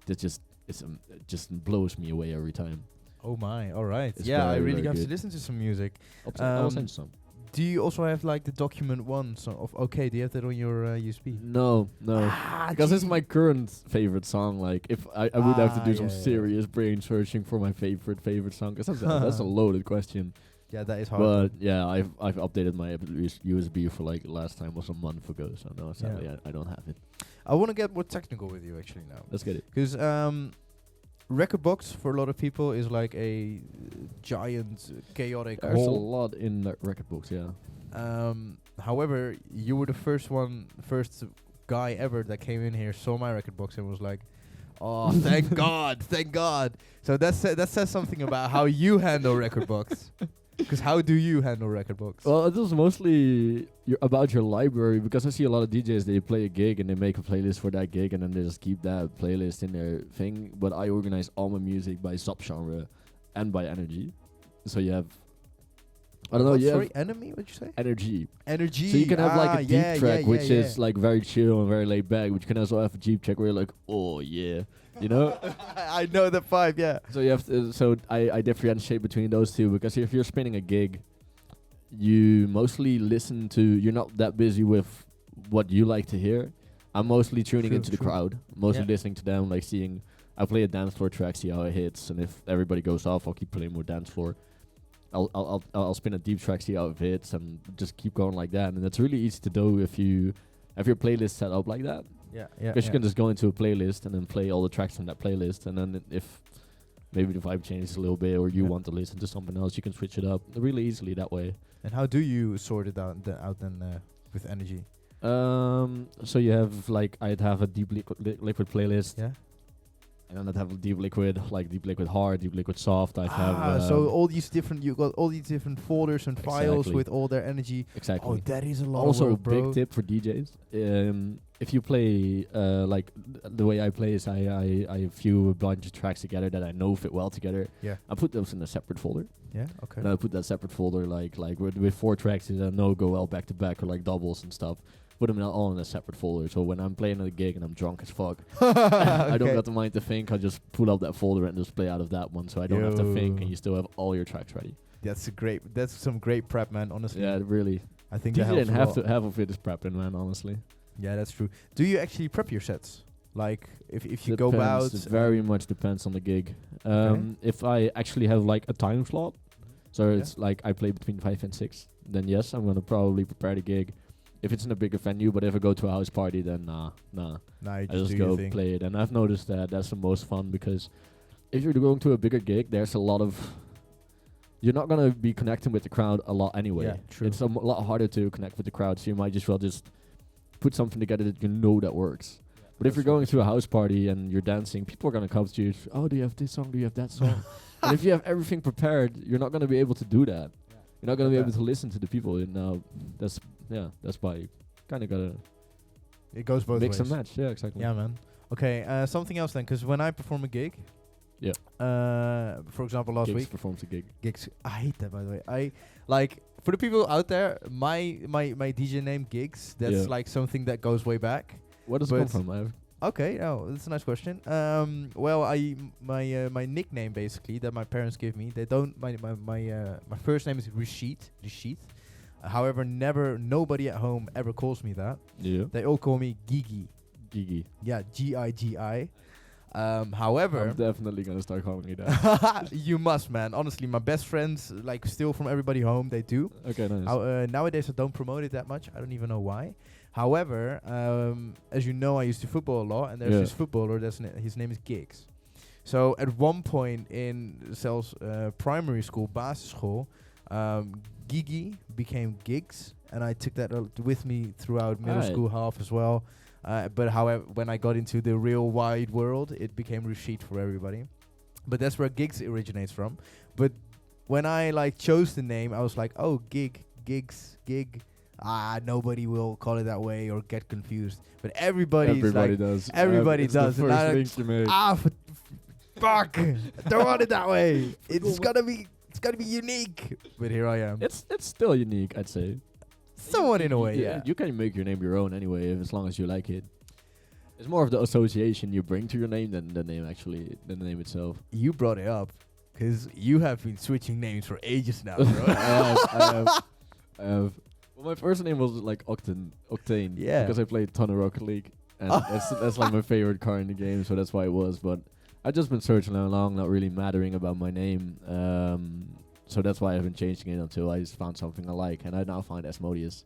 S2: that just it just blows me away every time.
S1: Oh my, all right.
S2: It's
S1: Yeah, I
S2: very,
S1: really
S2: very
S1: have to
S2: good.
S1: listen to some music.
S2: I will send some.
S1: Do you also have like the document one of OK? Do you have that on your USB?
S2: No, because it's
S1: gee.
S2: my current favorite song. Like if I would have to do some
S1: yeah.
S2: serious brain searching for my favorite song, because that's a loaded question.
S1: Yeah, that is hard.
S2: But yeah, I've updated my USB for like last time was a month ago, so no, sadly I don't have it.
S1: I want to get more technical with you actually now.
S2: Let's get it.
S1: Because record box for a lot of people is like a giant chaotic
S2: There's a
S1: hole.
S2: lot in the record books, yeah.
S1: However, you were the first guy ever that came in here, saw my record box and was like, "Oh, thank God, thank God." So that says something about how you handle record box. Because how do you handle record box?
S2: Well, it was mostly about your library, because I see a lot of DJs, they play a gig and they make a playlist for that gig and then they just keep that playlist in their thing. But I organize all my music by subgenre and by energy. So you have, I don't know, you
S1: Sorry,
S2: have
S1: enemy? What'd you say?
S2: energy.
S1: Energy.
S2: So you can have like a deep track, which
S1: yeah.
S2: is like very chill and very laid back, which can also have a deep track where you're like, oh yeah, you know?
S1: I know the vibe, yeah.
S2: So you have to, so I differentiate between those two, because if you're spinning a gig, you mostly listen to, you're not that busy with what you like to hear. I'm mostly tuning
S1: True,
S2: into the
S1: true.
S2: crowd, mostly
S1: Yeah.
S2: listening to them, like seeing, I play a dance floor track, see how it hits, and if everybody goes off, I'll keep playing more dance floor. I'll spin a deep track, see how it hits, and just keep going like that. And it's really easy to do if you have your playlist set up like that.
S1: Yeah.
S2: Because you can just go into a playlist and then play all the tracks from that playlist, and then if maybe the vibe changes a little bit or you
S1: Yeah.
S2: want to listen to something else, you can switch it up really easily that way.
S1: And how do you sort it out then with energy?
S2: So you have like, I'd have a deep liquid playlist,
S1: Yeah.
S2: and then I'd have a deep liquid, like deep liquid hard, deep liquid soft. I'd have
S1: So all these different, you got all these different folders and files
S2: Exactly.
S1: with all their energy.
S2: exactly.
S1: Oh, that is a lot.
S2: Also,
S1: of
S2: a
S1: work, bro.
S2: big tip for DJs. If you play, like the way I play is I view a bunch of tracks together that I know fit well together.
S1: Yeah.
S2: I put those in a separate folder.
S1: Yeah. Okay.
S2: And I put that separate folder like with 4 tracks that I know go well back to back, or like doubles and stuff. Put them all in a separate folder. So when I'm playing at a gig and I'm drunk as fuck, I don't got the mind to think. I just pull up that folder and just play out of that one. So I don't have to think, and you still have all your tracks ready.
S1: That's some great prep, man. Honestly.
S2: Yeah, really.
S1: I think that
S2: DJ
S1: helps
S2: didn't
S1: a
S2: have
S1: lot.
S2: to have of it is prepping, man. Honestly.
S1: Yeah, that's true. Do you actually prep your sets? Like if you go
S2: Depends.
S1: out,
S2: It very much depends on the gig. If I actually have like a time slot, so
S1: Yeah.
S2: it's like I play between 5 and 6, then yes, I'm gonna probably prepare the gig. If it's in a bigger venue, but if I go to a house party, then nah.
S1: nah, you
S2: I
S1: just
S2: just
S1: do your
S2: go
S1: thing.
S2: play it. And I've noticed that that's the most fun, because if you're going to a bigger gig, there's a lot of, you're not gonna be connecting with the crowd a lot anyway.
S1: Yeah, true.
S2: It's a lot harder to connect with the crowd, so you might just well just put something together that you know that works. But if you're going to a house party and you're dancing, people are gonna come to you. Oh, do you have this song? Do you have that song? And if you have everything prepared, you're not gonna be able to do that. You're not gonna be able to listen to the people. And now that's why kind of gotta
S1: It goes both
S2: mix
S1: ways.
S2: and match. Yeah, exactly.
S1: Yeah, man. Okay, something else then, because when I perform a gig,
S2: Yeah.
S1: For example, last
S2: Gigs
S1: week,
S2: performs a gig.
S1: gigs. I hate that, by the way. I like, for the people out there, my DJ name Gigs. That's
S2: Yeah.
S1: like something that goes way back.
S2: Where does it come
S1: But
S2: from?
S1: Okay, oh, that's a nice question. Well, my nickname basically that my parents give me. They don't. My first name is Rashid. Rashid. However, nobody at home ever calls me that.
S2: Yeah.
S1: They all call me Gigi.
S2: Gigi.
S1: Yeah, Gigi. However,
S2: I'm definitely gonna start calling you that.
S1: you must, man. Honestly, my best friends like steal from everybody home. They do.
S2: Okay, nice.
S1: Nowadays, I don't promote it that much. I don't even know why. However, as you know, I used to football a lot, and there's this footballer. His name is Giggs. So at one point in zelfs primary school, basisschool, Gigi became Giggs, and I took that with me throughout middle school half as well. But however, when I got into the real wide world, it became Rashid for everybody. But that's where Giggs originates from. But when I like chose the name, I was like, oh, Giggs. Nobody will call it that way or get confused. But everybody does. Everybody does.
S2: The first link you made.
S1: Fuck! Don't want it that way. It's gotta be unique. But here I am.
S2: It's still unique, I'd say.
S1: Somewhat in a way, yeah.
S2: You can make your name your own anyway, as long as you like it. It's more of the association you bring to your name than the name itself.
S1: You brought it up because you have been switching names for ages now, bro.
S2: I have. Well, my first name was like Octane.
S1: Yeah.
S2: Because I played a ton of Rocket League, and that's like my favorite car in the game, so that's why it was. But I've just been searching along, not really mattering about my name. So that's why I haven't changed it until I just found something I like, and I now find Asmodeus,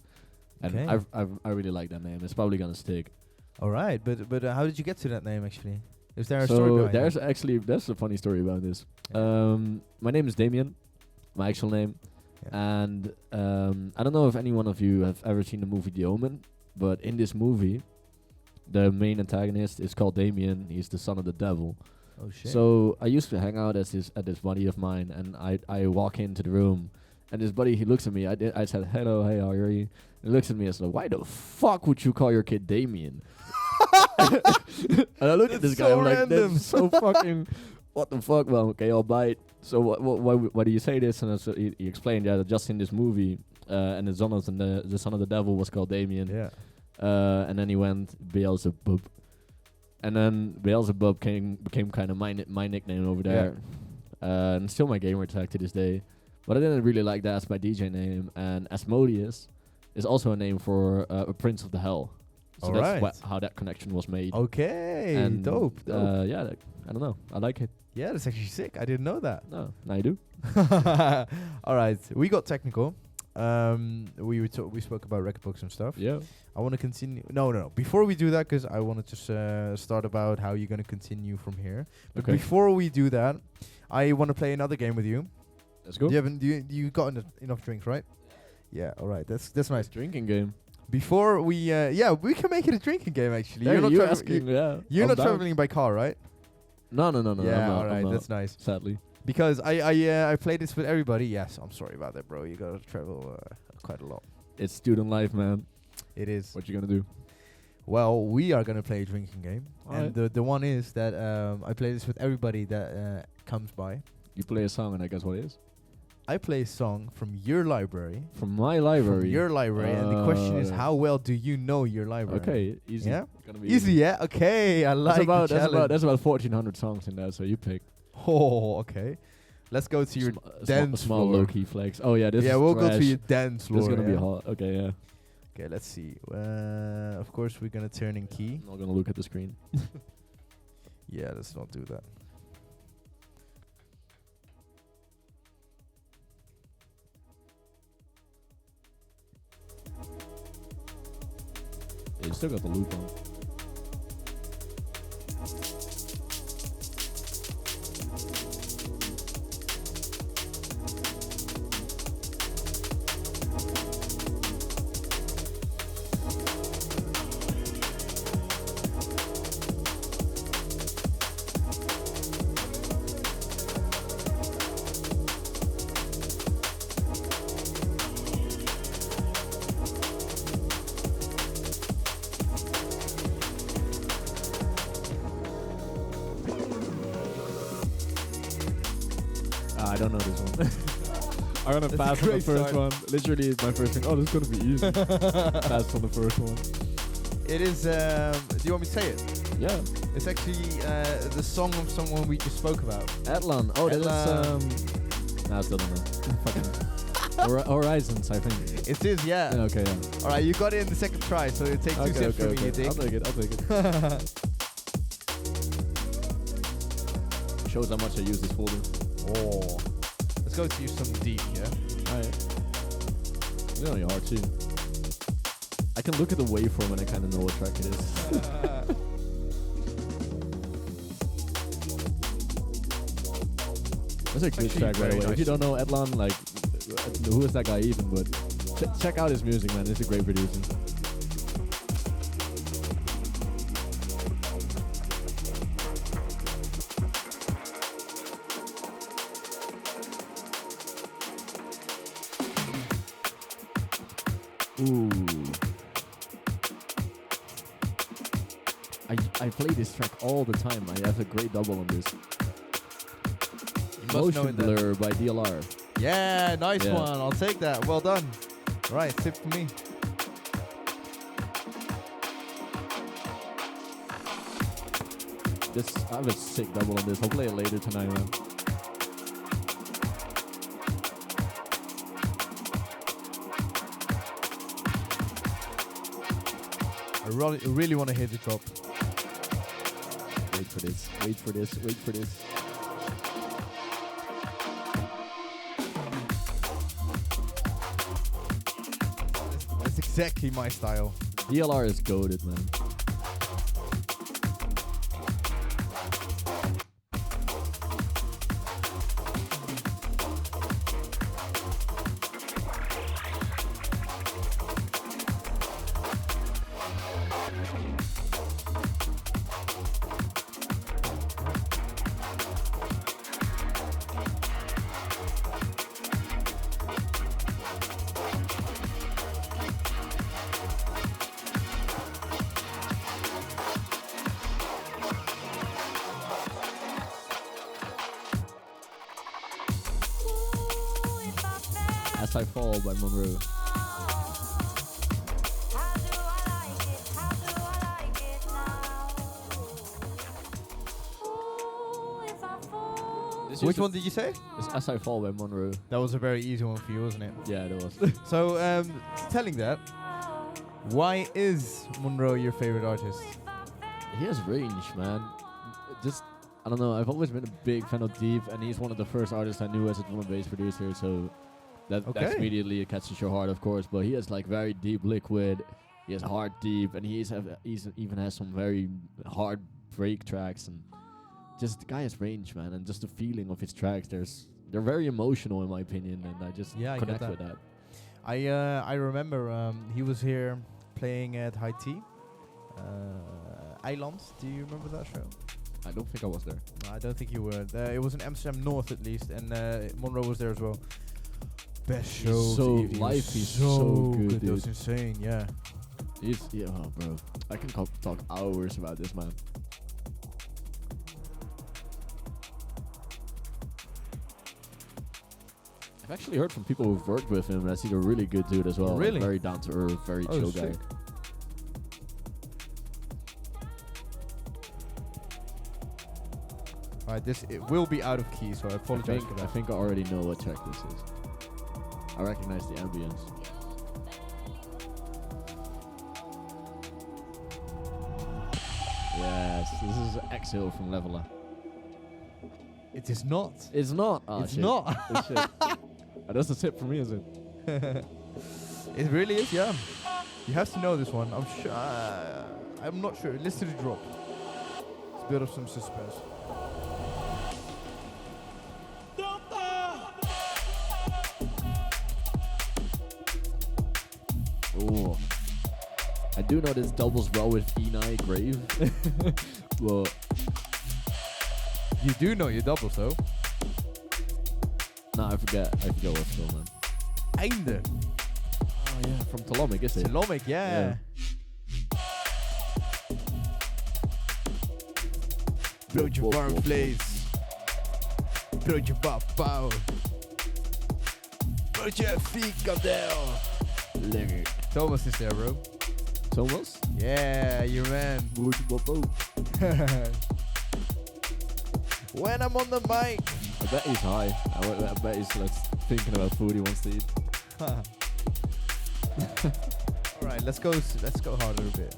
S2: and I really like that name. It's probably gonna stick.
S1: All right, but how did you get to that name actually? Is there a story behind it?
S2: There's a funny story about this. My name is Damien, my actual name, and I don't know if any one of you have ever seen the movie The Omen, but in this movie, the main antagonist is called Damien. He's the son of the devil.
S1: Oh shit.
S2: So I used to hang out at this buddy of mine, and I walk into the room, and this buddy, he looks at me. I said, hello, hey, how are you? He looks at me and said, why the fuck would you call your kid Damien? And I look at this guy, I'm like, that's so fucking, what the fuck? Well, okay, I'll bite. So why do you say this? And so he explained that just in this movie, and the son of the devil was called Damien.
S1: Yeah.
S2: And then he went Beelzebub. And then Beelzebub became kind of my nickname over there. And still my gamer tag to this day. But I didn't really like that as my DJ name. And Asmodeus is also a name for a prince of the hell. So that's how that connection was made.
S1: Okay, and dope.
S2: Yeah, I don't know. I like it.
S1: Yeah, that's actually sick. I didn't know that.
S2: No, now you do.
S1: All right, we got technical. We spoke about record books and stuff.
S2: Yeah.
S1: I want to continue. No. Before we do that, because I wanted to start about how you're going to continue from here. But before we do that, I want to play another game with you.
S2: Let's go.
S1: You got enough drinks, right? Yeah. All right. That's nice.
S2: Drinking game.
S1: Before we we can make it a drinking game actually.
S2: Yeah,
S1: you're not traveling by car, right?
S2: No.
S1: Yeah. All right. That's nice.
S2: Sadly.
S1: Because I play this with everybody. Yes, I'm sorry about that, bro. You gotta travel quite a lot.
S2: It's student life, man.
S1: It is.
S2: What you gonna do?
S1: Well, we are gonna play a drinking game, and the one is that I play this with everybody that comes by.
S2: You play a song, and I guess what it is?
S1: I play a song from your library.
S2: From my library.
S1: From your library, and the question is, how well do you know your library?
S2: Okay, easy.
S1: Yeah,
S2: gonna be
S1: easy. Yeah. Okay, I like the challenge.
S2: That's about 1,400 songs in there, so you pick.
S1: Oh, okay. Let's go to your dance
S2: small
S1: floor.
S2: low-key flex. Oh yeah,
S1: we'll go to your dance floor.
S2: This is gonna be hot. Okay, yeah.
S1: Okay, let's see. Of course, we're gonna turn in key.
S2: I'm not gonna look at the screen.
S1: Yeah, let's not do that.
S2: Yeah, you still got the loop on. I don't know this one. I'm gonna pass on the first one. Literally, it's my first thing. Oh, this is gonna be easy. Pass on the first one.
S1: It is. Do you want me to say it?
S2: Yeah.
S1: It's actually the song of someone we just spoke about.
S2: Atlan. Oh, that's no, I still don't know. Fucking Horizons, I think.
S1: It is, yeah.
S2: Okay, yeah.
S1: All right, you got it in the second try, so it takes 2 sips from me, you think?
S2: I'll take it. Shows how much I use this folder.
S1: Oh. Let's go to some deep, yeah?
S2: Alright. It's only hard too. I can look at the waveform and I kind of know what track it is. That's a good track, by the way. Nice. If you don't know Edlan, like, who is that guy even? But check out his music, man. He's a great producer. Ooh. I play this track all the time. I have a great double on this. Motion Blur by DLR.
S1: Yeah, nice one. I'll take that. Well done. Right, sip for me.
S2: I have a sick double on this. I'll play it later tonight, man.
S1: I really want to hear the drop.
S2: Wait for this.
S1: That's exactly my style.
S2: DLR is goated, man. As I Fall by Monroe.
S1: Which one did you say?
S2: It's As I Fall by Monroe.
S1: That was a very easy one for you, wasn't it?
S2: Yeah, it was.
S1: So, telling that, why is Monroe your favorite artist?
S2: He has range, man. Just, I don't know, I've always been a big fan of Deep, and he's one of the first artists I knew as a drum and bass producer, so that's immediately, it catches your heart, of course, but he has like very deep liquid, he has hard deep, and he's even has some very hard break tracks, and just the guy has range, man, and just the feeling of his tracks, they're very emotional in my opinion, and I just connect with that.
S1: I remember he was here playing at High Tea, Island. Do you remember that show?
S2: I don't think I was there.
S1: No, I don't think you were. It was in Amsterdam North at least, and Monroe was there as well. Best show.
S2: Life is so good, dude.
S1: That was insane, yeah.
S2: Oh, bro. I can talk hours about this, man. I've actually heard from people who've worked with him that he's a really good dude as well.
S1: Really?
S2: Like very down to earth, very chill guy.
S1: Alright, it will be out of key, so I apologize for that.
S2: I think I already know what track this is. I recognize the ambience. Yes, this is Exhale from Leveler.
S1: It is not.
S2: It's not. Oh,
S1: it's
S2: shit.
S1: not.
S2: Oh, shit. That's a tip for me, is it?
S1: It really is, yeah. You have to know this one. I'm sure. I'm not sure. Listen to the drop. Let's build up some suspense.
S2: Oh, I do know this doubles well with Enai Grave. Well,
S1: you do know your doubles though.
S2: Nah, I forget what still, man.
S1: Einde.
S2: Oh yeah, from Tolomic, is it?
S1: Tolomic, yeah. Broodje warm vlees. Broodje papau. Broodje frikandel. Lekker. Thomas is there, bro.
S2: Thomas?
S1: Yeah, you man. When I'm on the mic.
S2: I bet he's high. I bet he's like thinking about food he wants to eat.
S1: All right, let's go harder a bit.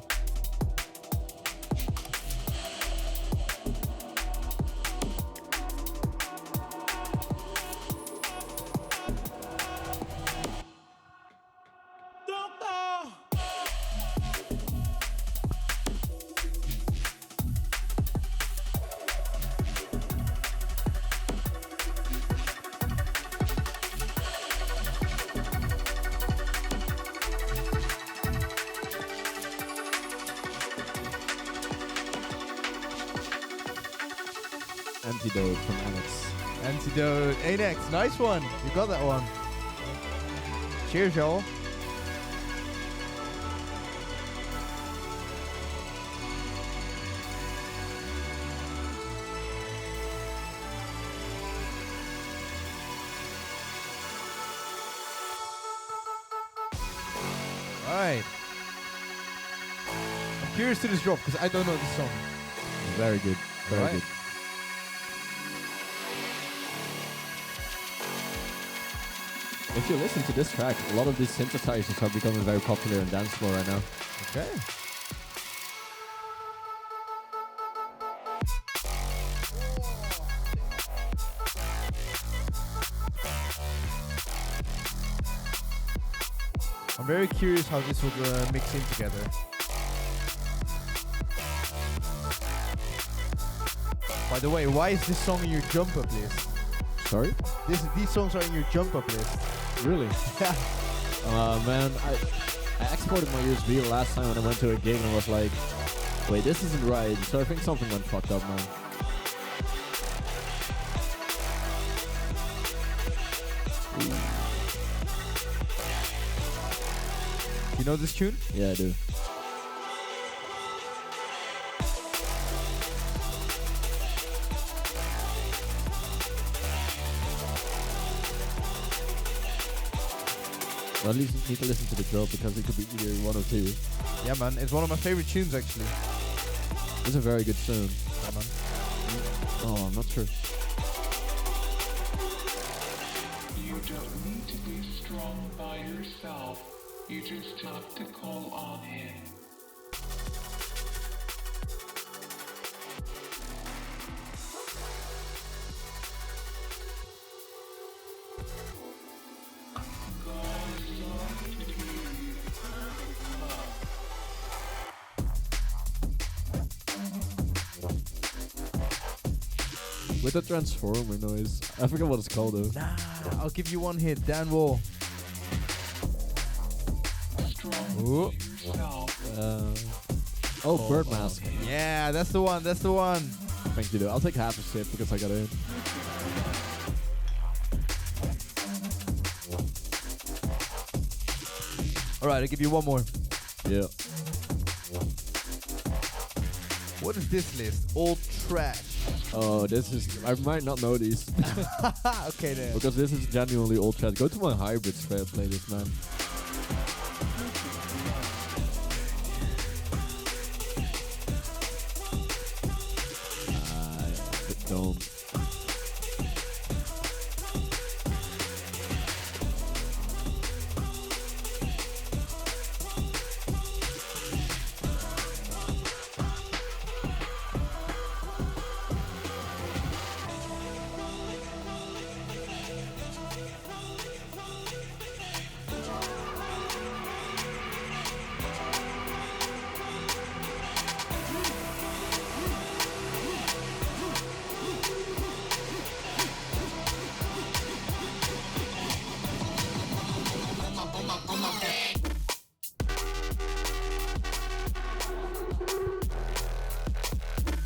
S2: Antidote from Alex.
S1: Antidote. Anex, nice one. You got that one. Cheers, y'all. Alright. I'm curious to this drop because I don't know this song.
S2: Very good. Very good. If you listen to this track, a lot of these synthesizers are becoming very popular in dance floor right now.
S1: Okay. I'm very curious how this would mix in together. By the way, why is this song in your jump up list?
S2: Sorry?
S1: These songs are in your jump up list.
S2: Really?
S1: Yeah.
S2: Man, I exported my USB last time when I went to a gig and was like, wait, this isn't right. So I think something went fucked up, man.
S1: You know this tune?
S2: Yeah, I do. Well, at least you need to listen to the drop because it could be either one or two.
S1: Yeah, man. It's one of my favorite tunes, actually.
S2: It's a very good tune.
S1: Yeah, man.
S2: Oh, I'm not sure.
S3: You don't need to be strong by yourself. You just have to call on him.
S2: With the transformer noise. I forget what it's called though.
S1: Nah, I'll give you one hit. Dan Wall. Ooh.
S2: Bird Mask.
S1: Yeah, that's the one. That's the one.
S2: Thank you though. I'll take half a sip because I got in.
S1: Alright, I'll give you one more.
S2: Yeah.
S1: What is this list? All trash.
S2: Oh, this is... I might not know these.
S1: Okay then.
S2: Because this is genuinely old chat. Go to my hybrids playlist, man. Don't.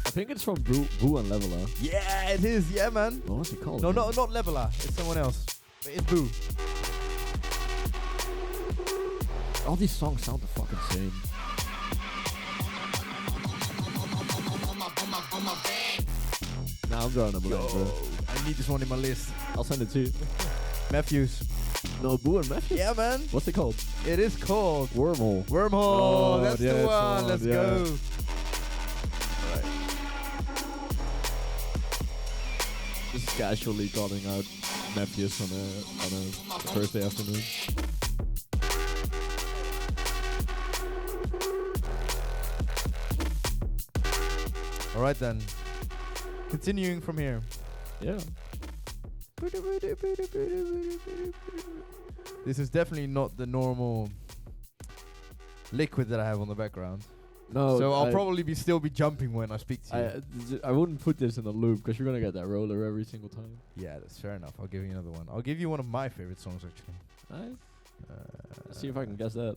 S2: I think it's from Boo and Leveler.
S1: Yeah, it is. Yeah, man.
S2: What's it called?
S1: No, not Leveler. It's someone else. But it's Boo.
S2: All these songs sound the fucking same. Nah, I'm drawing a blank, bro.
S1: I need this one in my list.
S2: I'll send it to you.
S1: Matthews.
S2: No, Boo and Matthews?
S1: Yeah, man.
S2: What's it called?
S1: It is called
S2: Wormhole.
S1: Wormhole.
S2: Oh,
S1: That's
S2: yeah,
S1: the
S2: that's the
S1: one.
S2: one,
S1: Let's
S2: yeah.
S1: go. Alright.
S2: Just casually calling out Matthews on a Thursday afternoon.
S1: Alright then. Continuing from here.
S2: Yeah.
S1: This is definitely not the normal liquid that I have on the background.
S2: No.
S1: So I'll probably still be jumping when I speak to you.
S2: I wouldn't put this in a loop because you're gonna get that roller every single time.
S1: Yeah, that's fair enough. I'll give you another one. I'll give you one of my favorite songs actually.
S2: Nice. Let's see if I can guess that.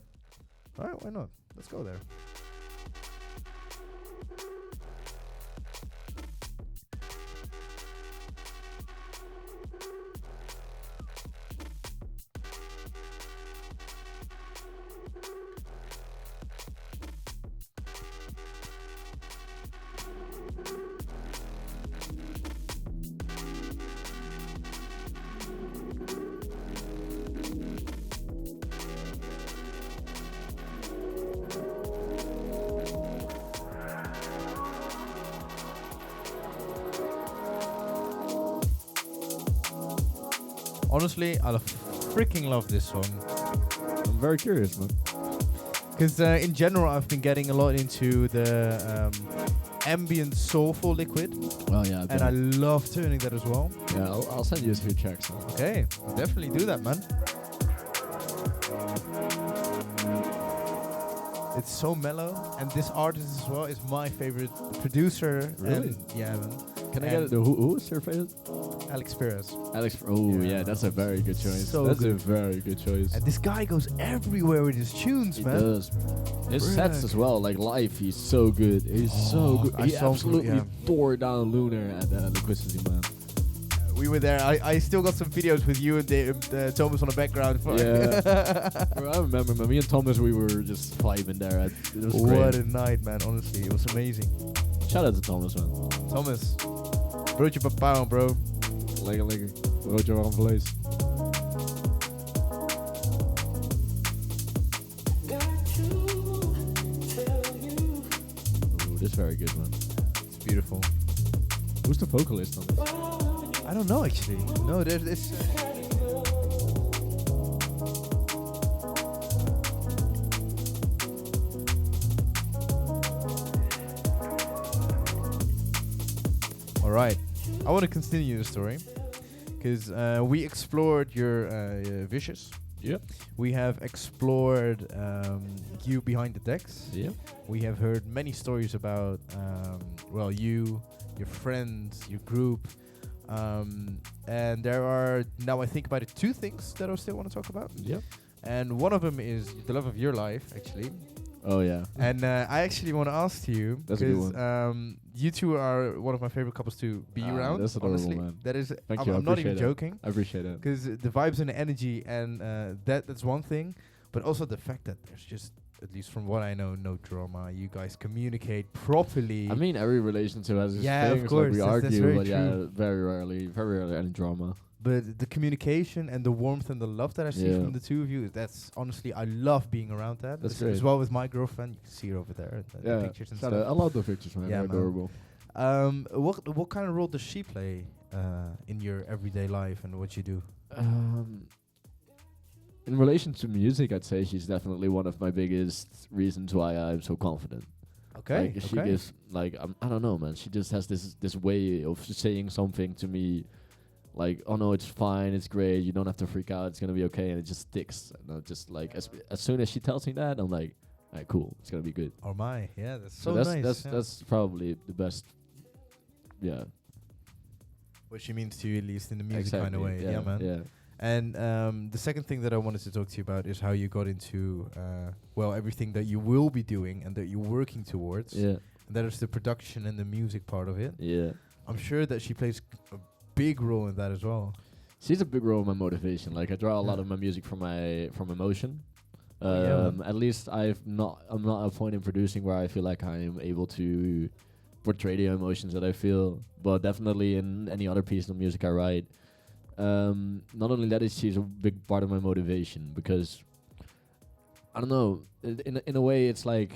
S1: Alright, why not? Let's go there. Honestly, I freaking love this song.
S2: I'm very curious, man.
S1: Because in general, I've been getting a lot into the ambient soulful liquid.
S2: Oh yeah.
S1: And I love turning that as well.
S2: Yeah, I'll send you a few tracks. Man.
S1: Okay, definitely do that, man. It's so mellow, and this artist as well is my favorite producer.
S2: Really?
S1: And yeah, man.
S2: Can I get it? Who is your favorite?
S1: Alex Perez.
S2: Alex. Oh yeah, that's a very good choice.
S1: So
S2: that's
S1: good.
S2: a very good choice.
S1: And this guy goes everywhere with his tunes,
S2: He
S1: man.
S2: does. His
S1: Bruh.
S2: sets as well, like live, he's so good. He's so good.
S1: I
S2: He
S1: saw him,
S2: absolutely
S1: yeah.
S2: tore down Lunar at Liquidity, man.
S1: We were there. I still got some videos with you and Thomas on the background.
S2: Yeah. Bro, I remember, man. Me and Thomas, we were just vibing there. It was
S1: What
S2: great.
S1: a night, man. Honestly, it was amazing.
S2: Shout out to Thomas, man.
S1: Thomas, broodje papau, bro.
S2: Lekker. Broodje warm vlees. Ooh, this is very good, man.
S1: It's beautiful.
S2: Who's the vocalist on this?
S1: I don't know actually. No, there's this. All right, I want to continue the story because we explored your Vicious.
S2: Yep.
S1: We have explored you behind the decks.
S2: Yep.
S1: We have heard many stories about you, your friends, your group. And there are now I think about it 2 things that I still want to talk about.
S2: Yep.
S1: And one of them is the love of your life, actually.
S2: Oh yeah.
S1: And I actually want to ask you
S2: That's a good
S1: because you two are one of my favorite couples to be around.
S2: that's adorable,
S1: honestly,
S2: man.
S1: that is.
S2: Thank
S1: I'm,
S2: you. I
S1: I'm not even
S2: appreciate that.
S1: joking.
S2: I appreciate that.
S1: Because the vibes and the energy and that's one thing, but also the fact that there's just, at least from what I know, no drama. You guys communicate properly.
S2: I mean, every relationship has its
S1: Yeah, of
S2: things.
S1: course,
S2: Like we
S1: that's
S2: argue,
S1: very
S2: but yeah,
S1: true.
S2: very rarely any drama.
S1: But the communication and the warmth and the love that I see
S2: Yeah.
S1: from the two of you, that's honestly, I love being around that.
S2: That's
S1: as
S2: great.
S1: well with my girlfriend. You can see her over there, the pictures and
S2: shout out.
S1: stuff.
S2: I love the pictures, man.
S1: Yeah,
S2: They're
S1: man.
S2: adorable.
S1: What kind of role does she play in your everyday life and what you do?
S2: In relation to music, I'd say she's definitely one of my biggest reasons why I'm so confident.
S1: Okay.
S2: Like she gives, like, I don't know, man. She just has this way of saying something to me, like, oh no, it's fine, it's great, you don't have to freak out, it's gonna be okay, and it just sticks. And I just like as soon as she tells me that, I'm like, alright, cool, it's gonna be good.
S1: Oh my, yeah, that's
S2: So
S1: so
S2: that's
S1: nice.
S2: that's probably the best. Yeah.
S1: What she means to you, at least in the music kind of way.
S2: Yeah,
S1: Yeah, man.
S2: Yeah.
S1: And the second thing that I wanted to talk to you about is how you got into everything that you will be doing and that you're working towards.
S2: Yeah.
S1: And that is the production and the music part of it.
S2: Yeah.
S1: I'm sure that she plays a big role in that as well.
S2: She's a big role in my motivation. Like I draw a lot
S1: Yeah.
S2: of my music from emotion.
S1: Yeah.
S2: At least I'm not at a point in producing where I feel like I am able to portray the emotions that I feel. But definitely in any other piece of music I write, not only that, is she's a big part of my motivation because I don't know. In a way, it's like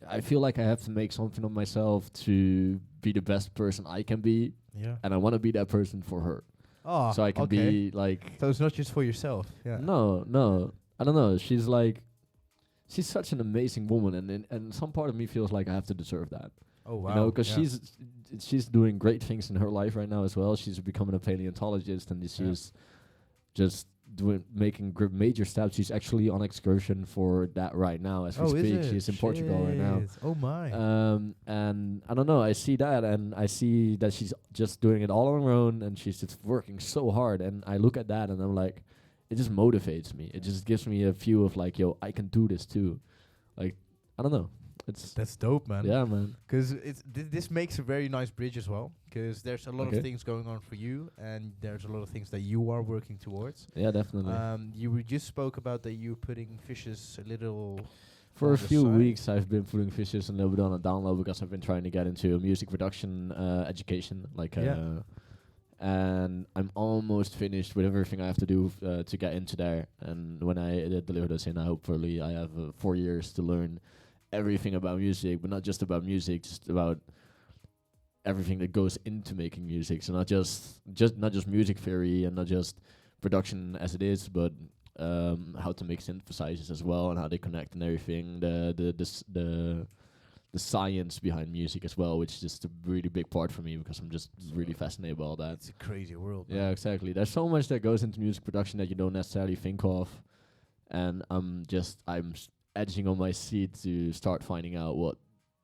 S2: I feel like I have to make something of myself to be the best person I can be,
S1: Yeah.
S2: and I want to be that person for her.
S1: Oh,
S2: So I can be like.
S1: So it's not just for yourself. Yeah.
S2: No, I don't know. She's such an amazing woman, and some part of me feels like I have to deserve that.
S1: Oh wow.
S2: You know, because she's doing great things in her life right now as well. She's becoming a paleontologist, and she's just making major steps. She's actually on excursion for that right now as we speak. She's in Portugal right now.
S1: Oh my.
S2: And I don't know. I see that, and I see that she's just doing it all on her own, and she's just working so hard. And I look at that, and I'm like, it just motivates me. It just gives me a view of like, yo, I can do this too. Like, I don't know.
S1: That's dope, man.
S2: Yeah, man.
S1: Because this makes a very nice bridge as well. Because there's a lot of things going on for you, and there's a lot of things that you are working towards.
S2: Yeah, definitely.
S1: You just spoke about that you're putting fishes a little.
S2: For a few
S1: side.
S2: weeks, I've been putting fishes a little bit on a download because I've been trying to get into music production education, and I'm almost finished with everything I have to do to get into there. And when I deliver this in, hopefully I have 4 years to learn everything about music, but not just about music, just about everything that goes into making music. So not just music theory and not just production as it is, but how to make synthesizers as well and how they connect and everything. The science behind music as well, which is just a really big part for me because I'm just really fascinated by all that.
S1: It's a crazy world.
S2: Yeah, exactly. There's so much that goes into music production that you don't necessarily think of, and I'm edging on my seat to start finding out what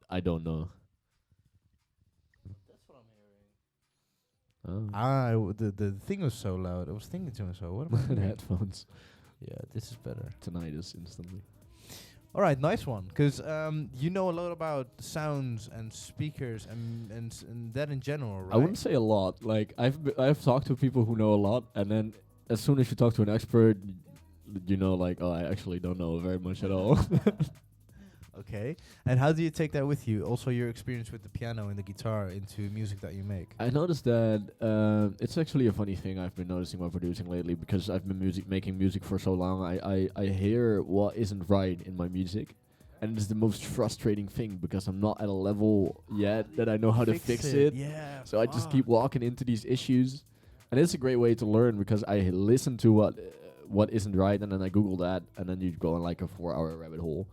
S2: I don't know.
S1: That's what I'm hearing. The thing was so loud. I was thinking to myself, what am I
S2: The
S1: hearing?
S2: headphones.
S1: Yeah, this is better.
S2: Tinnitus instantly.
S1: All right, nice one. Because you know a lot about sounds and speakers and that in general, right?
S2: I wouldn't say a lot. Like I've talked to people who know a lot, and then as soon as you talk to an expert, you know, like, oh, I actually don't know very much at all.
S1: Okay. And how do you take that with you? Also, your experience with the piano and the guitar into music that you make.
S2: I noticed that it's actually a funny thing I've been noticing while producing lately because I've been making music for so long. I hear what isn't right in my music, and it's the most frustrating thing because I'm not at a level yet that I know how to fix it.
S1: Yeah.
S2: So I just keep walking into these issues, and it's a great way to learn because I listen to what isn't right, and then I Google that, and then you go on like a 4-hour rabbit hole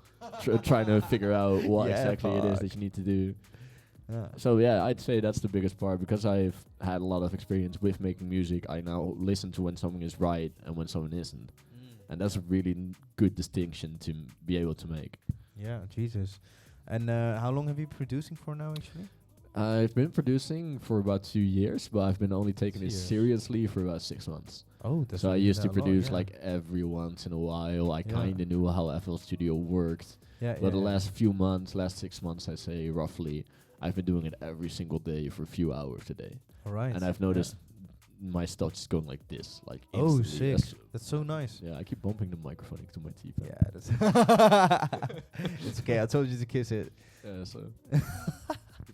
S2: trying to figure out what exactly it is that you need to do. So yeah, I'd say that's the biggest part because I've had a lot of experience with making music. I now listen to when something is right and when something isn't, and that's a really good distinction to be able to make.
S1: Yeah, Jesus. And how long have you been producing for now, actually?
S2: I've been producing for about 2 years, but I've been only taking it seriously for about 6 months.
S1: Oh, that's
S2: so I used to produce like every once in a while. I kind of knew how FL Studio worked. But the last 6 months, I say roughly, I've been doing it every single day for a few hours a day.
S1: All right.
S2: And I've noticed my stuff just going like this, like
S1: oh,
S2: instantly.
S1: sick. That's so nice.
S2: Yeah, I keep bumping the microphone into my teeth.
S1: Yeah, that's it's okay. I told you to kiss it.
S2: Yeah, so you're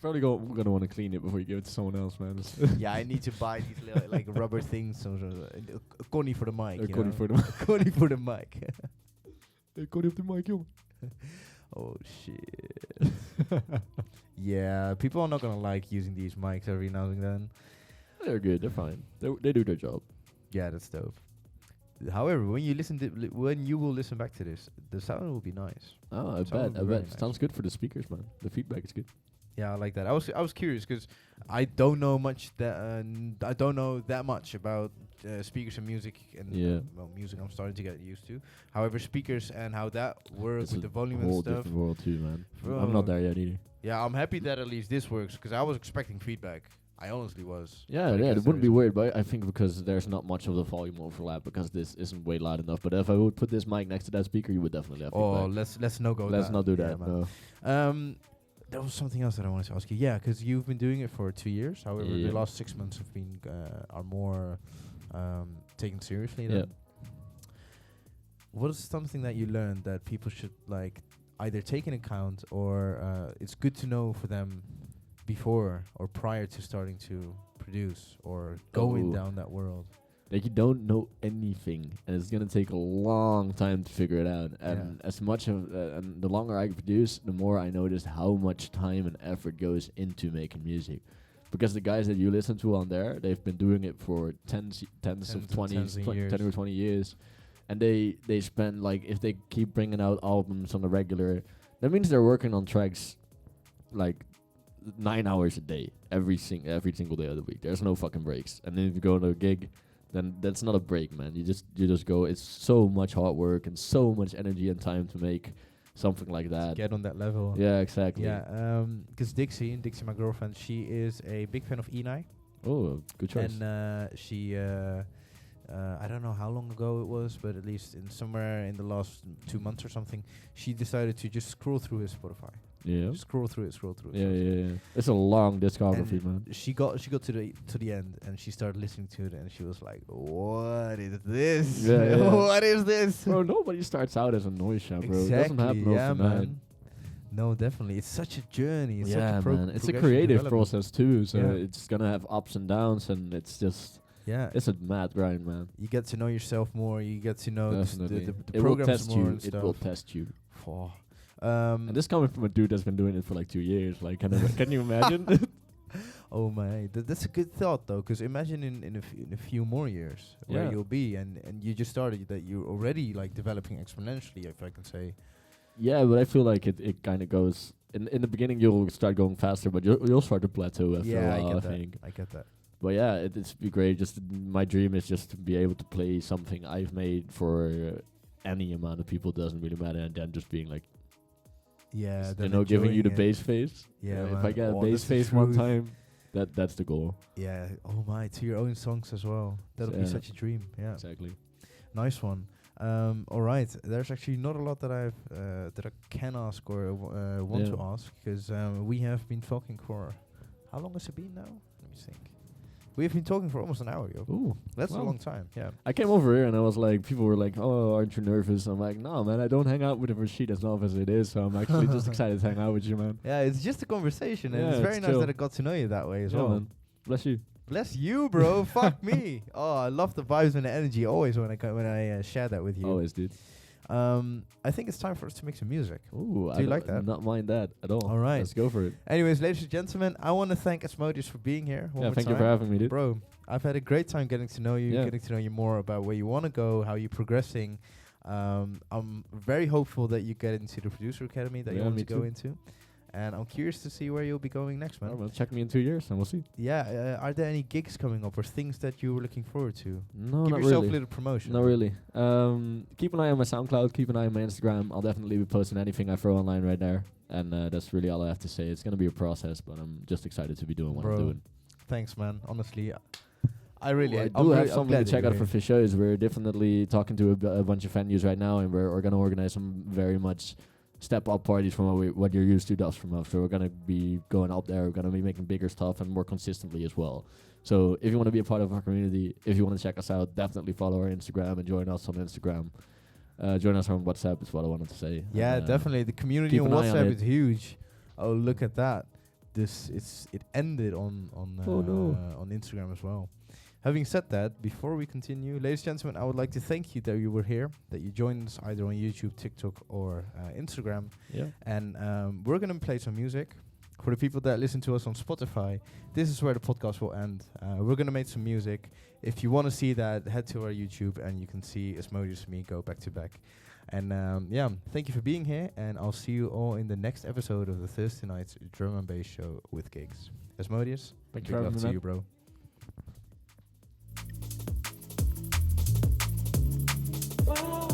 S2: probably gonna want to clean it before you give it to someone else, man.
S1: Yeah, I need to buy these little, like rubber things. A connie for the mic.
S2: A connie for the mic.
S1: Connie for the mic.
S2: A connie of the mic, yo.
S1: Oh shit. Yeah, people are not gonna like using these mics every now and then.
S2: They're good. They're fine. They do their job.
S1: Yeah, that's dope. However, when you will listen back to this, the sound will be nice.
S2: Oh, I bet. Nice. Sounds good for the speakers, man. The feedback is good.
S1: Yeah, I like that. I was curious because I don't know much I don't know that much about speakers and music and music. I'm starting to get used to. However, speakers and how that works with the volume and stuff.
S2: Whole different world too, man. I'm not there yet either.
S1: Yeah, I'm happy that at least this works because I was expecting feedback. I honestly was.
S2: Yeah, it wouldn't be weird, but I think because there's not much of the volume overlap because this isn't way loud enough. But if I would put this mic next to that speaker, you would definitely have feedback.
S1: Oh, let's no go.
S2: Let's not do that.
S1: No. There was something else that I wanted to ask you. Yeah, because you've been doing it for 2 years. However, the last 6 months have been are more taken seriously. Then. What is something that you learned that people should like either take in account or it's good to know for them before or prior to starting to produce or going down that world?
S2: Like you don't know anything, and it's gonna take a long time to figure it out. And as much of and the longer I produce, the more I notice how much time and effort goes into making music. Because the guys that you listen to on there, they've been doing it for tens of 10 or 20 years, and they spend like, if they keep bringing out albums on the regular, that means they're working on tracks like 9 hours a day, every single day of the week. There's no fucking breaks. And then if you go to a gig, then that's not a break, man. You just go. It's so much hard work and so much energy and time to make something like that.
S1: Get on that level.
S2: Yeah, exactly.
S1: Yeah, because Dixie, my girlfriend, she is a big fan of Enai.
S2: Oh, good choice.
S1: And she, I don't know how long ago it was, but at least somewhere in the last 2 months or something, she decided to just scroll through his Spotify.
S2: Yeah.
S1: Scroll through it.
S2: Yeah. It's a long discography,
S1: and
S2: man.
S1: She got to the end, and she started listening to it, and she was like, "What is this?
S2: Yeah.
S1: What is this?"
S2: Bro, nobody starts out as a noise shop, bro.
S1: Exactly.
S2: It doesn't happen overnight.
S1: Man. No, definitely. It's such a journey. It's such a
S2: man. It's a
S1: progression
S2: creative
S1: development.
S2: process too, so
S1: Yeah.
S2: it's gonna have ups and downs, and it's just it's a mad grind, man.
S1: You get to know yourself more. You get to know
S2: Definitely.
S1: the
S2: It will
S1: programs
S2: test
S1: more
S2: you.
S1: and
S2: It
S1: stuff.
S2: will test you.
S1: And
S2: And this coming from a dude that's been doing it for like 2 years. Like, can you imagine?
S1: oh my, that's a good thought though, because imagine in a few more years where
S2: Yeah.
S1: you'll be, and you just started that you're already like developing exponentially, if I can say.
S2: Yeah, but I feel like it kind of goes in the beginning. You'll start going faster, but you'll start to plateau after a while.
S1: I get that.
S2: But yeah, it's be great. Just my dream is just to be able to play something I've made for any amount of people. Doesn't really matter, and then just being like,
S1: then
S2: giving you the
S1: enjoying
S2: bass face.
S1: Yeah,
S2: if I
S1: man.
S2: get a
S1: Oh,
S2: bass
S1: that's the
S2: face one
S1: truth.
S2: time, that's the goal.
S1: Yeah. Oh my, to your own songs as well. That'll be
S2: Yeah.
S1: such a dream. Yeah.
S2: Exactly.
S1: Nice one. All right. There's actually not a lot that I can ask or want to ask, because we have been talking for, how long has it been now? Let me think. We have been talking for almost an hour, yo.
S2: Ooh,
S1: That's a
S2: wow.
S1: long time. Yeah.
S2: I came over here and I was like, people were like, "Oh, aren't you nervous?" I'm like, "No, man, I don't hang out with Rashid as long as it is, so I'm actually just excited to hang out with you, man."
S1: Yeah, it's just a conversation, and
S2: Yeah,
S1: it's very
S2: it's
S1: nice
S2: chill.
S1: that I got to know you that way as
S2: Yeah,
S1: well.
S2: man. Bless you.
S1: Bless you, bro. Fuck me. Oh, I love the vibes and the energy always when I share that with you.
S2: Always, dude.
S1: I think it's time for us to make some music.
S2: Ooh,
S1: Do you like that?
S2: Not mind that at all.
S1: All right.
S2: Let's go for it.
S1: Anyways, ladies and gentlemen, I want to thank Asmodeus for being here. One more
S2: Thank you
S1: time.
S2: for having me, dude.
S1: Bro, I've had a great time getting to know you,
S2: Yeah.
S1: getting to know you more about where you want to go, how you're progressing. I'm very hopeful that you get into the producer academy that you
S2: Yeah,
S1: want
S2: me
S1: to go
S2: too.
S1: into. And I'm curious to see where you'll be going next, man.
S2: Well, check me in 2 years and we'll see.
S1: Yeah, are there any gigs coming up or things that you were looking forward to?
S2: No,
S1: Give
S2: not
S1: yourself
S2: really.
S1: a little promotion.
S2: Not really. Keep an eye on my SoundCloud. Keep an eye on my Instagram. I'll definitely be posting anything I throw online right there. And that's really all I have to say. It's going to be a process, but I'm just excited to be doing what I'm doing.
S1: Thanks, man. Honestly, I really
S2: I
S1: I'm
S2: do have
S1: I'm
S2: something
S1: glad
S2: to
S1: that
S2: check
S1: you're
S2: out for
S1: here.
S2: shows. We're definitely talking to a bunch of venues right now, and we're going to organize some very much step up parties from what you're used to from us. So we're going to be going out there. We're going to be making bigger stuff and more consistently as well. So if you want to be a part of our community, if you want to check us out, definitely follow our Instagram and join us on Instagram. Join us on WhatsApp is what I wanted to say.
S1: Yeah,
S2: And,
S1: definitely. The community
S2: keep
S1: on
S2: an eye on
S1: WhatsApp
S2: it.
S1: is huge. Oh, look at that. It ended on Instagram as well. Having said that, before we continue, ladies and gentlemen, I would like to thank you that you were here, that you joined us either on YouTube, TikTok, or Instagram.
S2: Yeah.
S1: And we're going to play some music. For the people that listen to us on Spotify, this is where the podcast will end. We're going to make some music. If you want to see that, head to our YouTube and you can see Asmodeus and me go back to back. And thank you for being here. And I'll see you all in the next episode of the Thursday Nights Drum and Bass Show with Gigs. Asmodeus,
S2: Thank
S1: big
S2: you for
S1: love
S2: having
S1: to
S2: me,
S1: you, bro.
S3: Oh.